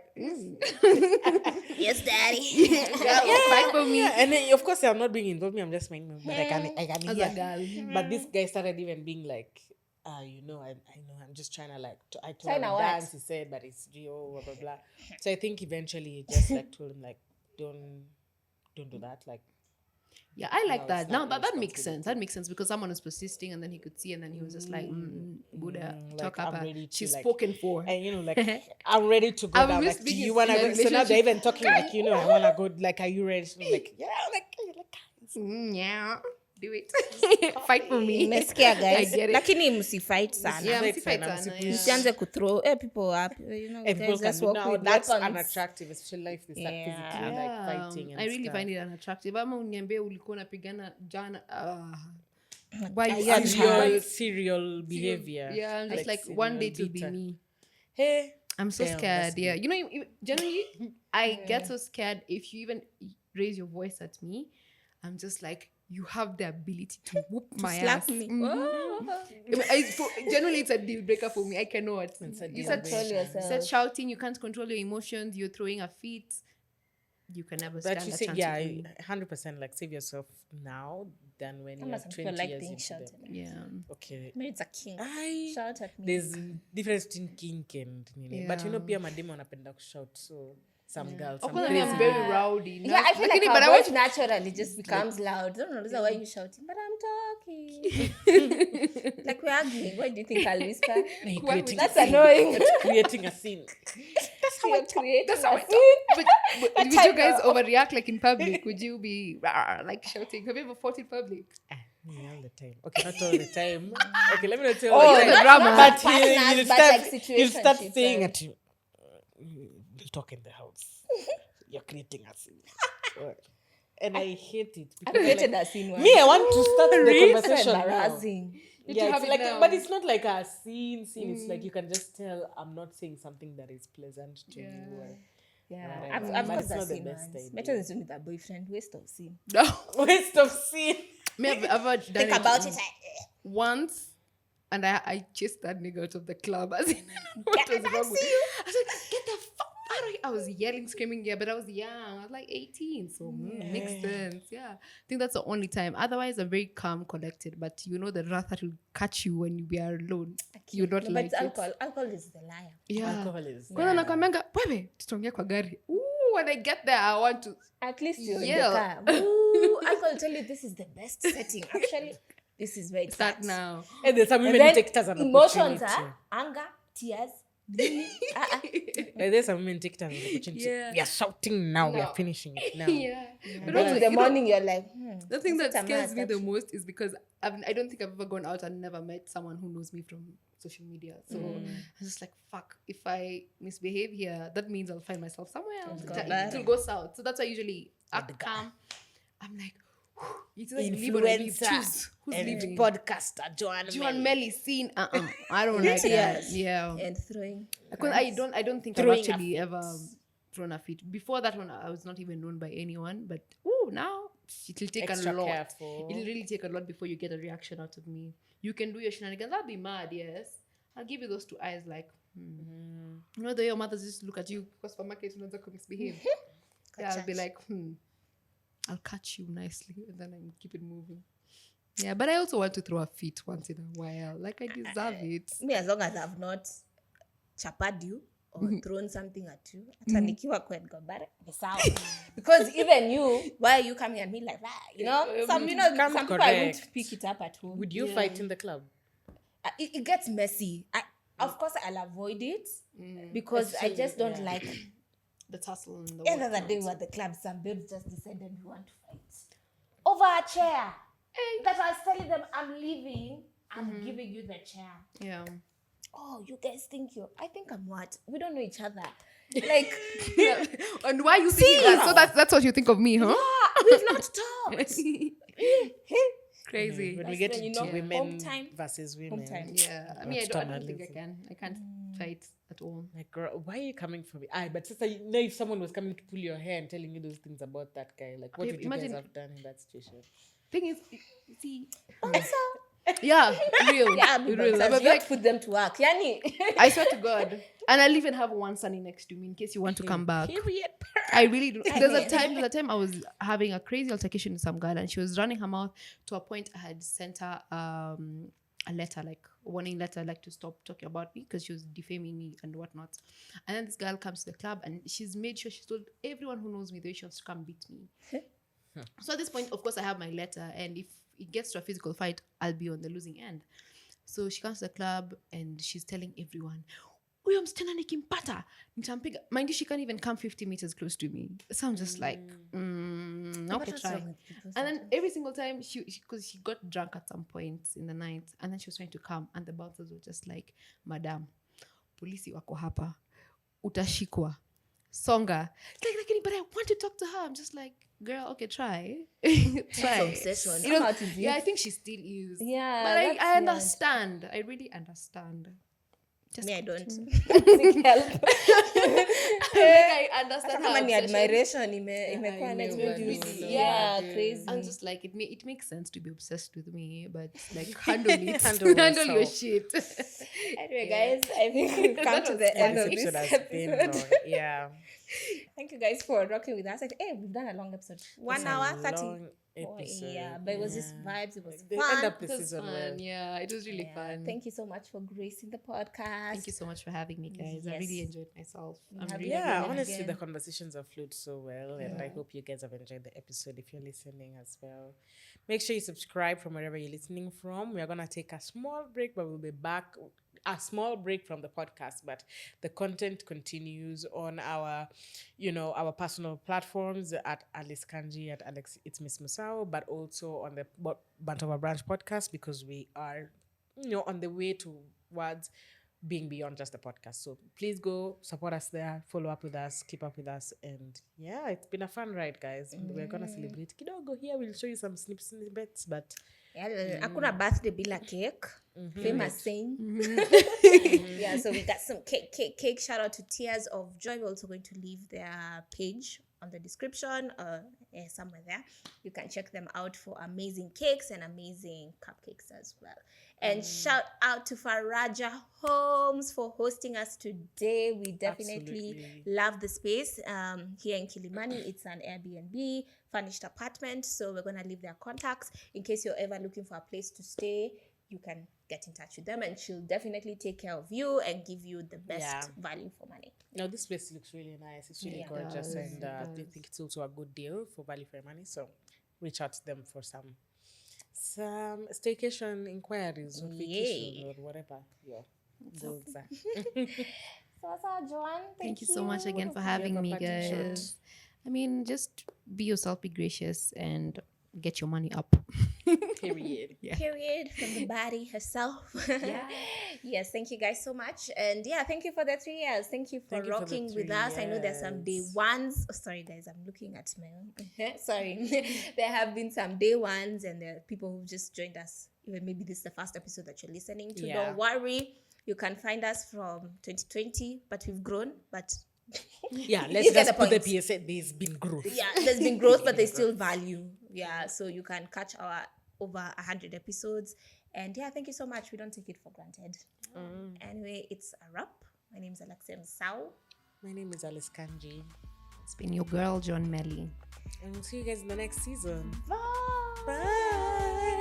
Yes, daddy.
fight for me.
Yeah, and then of course I'm not being involved. I'm just minding, but I can
As
hear.
a girl.
But this guy started even being like, I know, I'm just trying to like, I told him
Tryna what?
dance. He said, but it's Gio, blah blah blah. So I think eventually he just like told him like, don't do that. Like,
Yeah, I like
No,
that.
it's
Now
not
that makes
responsibility.
sense. That makes sense because someone was persisting and then he could see and then he was just like, Buddha,
like,
talk
I'm
up.
ready to,
She's
like-
spoken for.
and like I'm ready to go
I
down.
miss
Like, do
being
you wanna
in a
go? So now they're
relationship.
even talking like, I wanna go. Like, are you ready? I'm like, yeah, like
Yeah, do it. Fight for me.
Mmesikia, guys.
I get it.
Lakini msifight sana.
Yeah,
Fight
msifight
sana,
sana,
msipush.
yeah.
Msianze kuthrow people up.
And people
Guys,
can
just
do
walk
now.
with
That's
weapons.
unattractive, especially if they start
Yeah.
physically like fighting and
I really
stuff.
find it unattractive. Ama uniambie ulikuwa unapigana jana. Why
Are
you
you
Serial behavior.
Yeah, I'm just like
serial
one day to be
beater.
me.
Hey,
I'm so
Damn,
scared.
that's
Yeah,
good.
generally, I get so scared if you even raise your voice at me. I'm just like, you have the ability to whoop my
slap
ass.
me.
Generally, it's a deal breaker for me. I cannot.
It's a
You
deal
said,
breaker.
you said shouting. You can't control your emotions. You're throwing a fit. You can never stand
But you
a
say,
chance
yeah,
with me.
100% like save yourself now than when you're
Some people
20
like
years
being
into
shouted
them.
at.
Yeah.
Okay.
Maybe it's a king.
I
Shout at me.
there's difference between kink and nini. But
Yeah.
pia mademo wanapenda shout, so some girls, some
Of course,
crazy
I'm very
girls.
rowdy.
Yeah, I feel like
but I
our
want
voice naturally just becomes loud. I don't know why you shouting, but I'm talking. Like we're arguing. Why do you think I'll whisper?
You're
Why would
creating
That's
a scene.
annoying.
You're creating a scene.
You're creating
That's how
a
I talk.
scene.
But would you guys overreact like in public? Would you be like shouting? Have you ever fought in public?
Me all the time. Okay, not all the time. Okay, let me not tell
Oh,
all the
not
time.
drama.
Not
But
partners,
you
but
start,
like
you start
situationships,
saying
right?
at you, we'll talk in the house. You're creating a scene. And I hate it.
I
because I'm
created
like,
a scene once.
me, I want to start the
That's
conversation now.
embarrassing.
Yeah,
have
it's
it
like,
now.
but it's not like a scene. It's like you can just tell I'm not saying something that is pleasant to you. Or
Yeah,
whatever.
I've
But
got
it's
that
not the
scene
best
once.
idea.
Better than with a boyfriend. Waste of scene.
No.
waste of scene.
Me, I've ever done
Think
it
about it.
once, and I chased that nigga out of the club. As in, what was wrong with
see you.
I was like, get the fuck out of here. I was yelling, screaming, yeah, but I was young. I was like 18, so makes sense. Yeah, I think that's the only time. Otherwise, I'm very calm, collected. But the wrath that will catch you when we are alone. You don't
No,
like
but
it.
alcohol. Alcohol is the liar.
Yeah.
Alcohol is.
Kwanza nakwambianga, wewe, tutaongea kwa gari. Ooh, when I get there, I want to.
At least you're in
Yeah.
the car. Ooh, alcohol will tell you this is the best setting. Actually, this is where it's
Start
at.
now.
And there's some
And
women who
then
take it as an
emotions
opportunity.
are anger, tears.
There's some women take it as an opportunity.
Yeah.
We are shouting now. We
No.
are finishing it now.
Yeah.
But in the morning, you're like,
The thing that
is it a
scares
must,
me the
actually?
most is because I don't think I've ever gone out and never met someone who knows me from social media. So I'm just like, fuck, if I misbehave here, that means I'll find myself somewhere else. It will go south. So that's why I usually act calm. I'm like, it's like leave or I leave. Choose who's
and
leaving.
podcaster Joan
Joan
Melly.
Melly scene. I don't like that.
Yes.
Yeah.
and throwing.
Because I don't think
Throwing
I've
a
actually ever thrown a fit. Before that one, I was not even known by anyone. But now it'll take
Extra
a lot.
careful.
It'll really take a lot before you get a reaction out of me. You can do your shenanigans. I'll be mad, yes. I'll give you those two eyes like, You know the way your mothers just look at you because supermarket unaanza misbehave. Yeah, I'll be like, I'll catch you nicely and then I keep it moving. Yeah, but I also want to throw a fit once in a while. Like I deserve it.
Me, as long as I've not chapad you or thrown something at you, hata nikiwa kwa Edgobare, ni sawa. Because even you, why are you coming at me like that? Some people I won't
correct.
pick it up at home.
Would you fight in the club?
It gets messy. Of course, I'll avoid it because I just don't like
the tussle and the
End of the day, we're at the club. Some babes just decided we want to fight over a chair. That I was telling them, I'm leaving. I'm giving you the chair.
Yeah.
Oh, you guys think I think I'm what? We don't know each other. Like,
And why you thinking that? So that's what you think of me, huh?
yeah, we've not talked.
Crazy.
When we
That's
get
when,
into women
home time.
versus women.
Home time.
Yeah. I mean, I don't think I can. I can't fight at all.
Like, girl, why are you coming for me? But sister, you know, if someone was coming to pull your hair and telling you those things about that guy, like, what
Babe,
would you guys
imagine-
have done in that situation?
Thing is, you see,
Also,
yeah, real.
yeah,
real.
but
But
you have
like,
to put them to work. Yani.
I swear to God. And I'll even have one sunny next to me in case you want to come back.
Period.
I really do. There's a
mean-
time I was having a crazy altercation with some girl and she was running her mouth to a point I had sent her a letter, like a warning letter, like to stop talking about me because she was defaming me and whatnot. And then this girl comes to the club and she's made sure she's told everyone who knows me that she wants to come beat me. So at this point, of course, I have my letter, and if it gets to a physical fight, I'll be on the losing end. So she comes to the club and she's telling everyone, "Huyo msichana nikimpata nitampiga." Mind you, she can't even come 50 meters close to me. So I'm just like, okay,
what's
try.
wrong with people
And then every single time, because she got drunk at some point in the night, and then she was trying to come, and the bouncers were just like, "Madam, polisi wako hapa, utashikwa, songa." Like, but I want to talk to her. I'm just like, girl, okay, try. Try.
obsession.
You know,
How to do
yeah,
it.
I think she still is.
Yeah,
But
that's
I
weird.
understand. I really understand. Just
Me, I don't.
Seek help. Like, I understand
Kama
her
ni
obsession.
admiration imekuwa
I
next
know,
to
I know.
yeah,
Yeah.
crazy.
I'm just like, it makes sense to be obsessed with me, but like handle it.
Handle
handle your
yourself.
shit.
Anyway, guys, I think we've come
That
to
was
the
fun.
end of
This
this
episode has been long.
episode.
Yeah.
Thank you guys for rocking with us. Hey, we've done a long episode. 1
It's a
hour, 30.
long
Oh,
episode.
yeah, but it was just vibes. It was
They
fun.
end up the
It was
season
fun.
well.
Yeah, it was really fun.
Thank you so much for gracing the podcast.
Thank you so much for having me, guys. I really
Yes.
enjoyed myself. I'm
have
really
Yeah,
again.
honestly, the conversations have flowed so well, and I hope you guys have enjoyed the episode. If you're listening as well, make sure you subscribe from wherever you're listening from. We're gonna take a small break, but we'll be back. A small break from the podcast, but the content continues on our, our personal platforms at Alice Kanji, at Alex It's Miss Musao, but also on the Bantova Branch podcast, because we are, on the way towards being beyond just a podcast. So please go support us there, follow up with us, keep up with us, and yeah, it's been a fun ride, guys. We're gonna celebrate kidogo here. We'll show you some snippets, but
Yeah, hakuna birthday bila cake. Famous saying. Yeah, so we got some cake. Shout out to Tears of Joy. We're also going to leave their page on the description, somewhere there. You can check them out for amazing cakes and amazing cupcakes as well. And shout out to Faraja Homes for hosting us today. We definitely
Absolutely.
love the space. Here in Kilimani, it's an Airbnb furnished apartment. So we're gonna leave their contacts in case you're ever looking for a place to stay. You can get in touch with them, and she'll definitely take care of you and give you the best value for money.
no, this place looks really nice. It's really
Yeah.
gorgeous,
It
and I
does.
think it's also a good deal for value for your money. So reach out to them for some staycation inquiries or vacation or whatever your goals are.
So, Joan,
Thank you so much again for having me, guys. I mean, just be yourself, be gracious, and get your money up.
Period.
Yeah.
Period from the body herself. Yes, thank you guys so much. And yeah, thank you for the 3 years. Thank you for
Thank you for the
rocking with
3
us. I know there's some day
years.
ones. Oh, sorry, guys, I'm looking at my own. Sorry. There have been some day ones, and there are people who've just joined us. Even maybe this is the first episode that you're listening to.
Yeah.
Don't worry. You can find us from 2020, but we've grown. But
Yeah,
You
let's
get
just
the
put the
point.
PSA. There's been growth.
yeah, there's been growth, but there's still value. Yeah, so you can catch our over 100 episodes. And yeah, thank you so much. We don't take it for granted. Anyway, it's a wrap. My name is Alexia Sao.
My name is Alice Kanji,
It's been your girl, Joan Melly.
and we'll see you guys in the next season.
Bye.
Bye.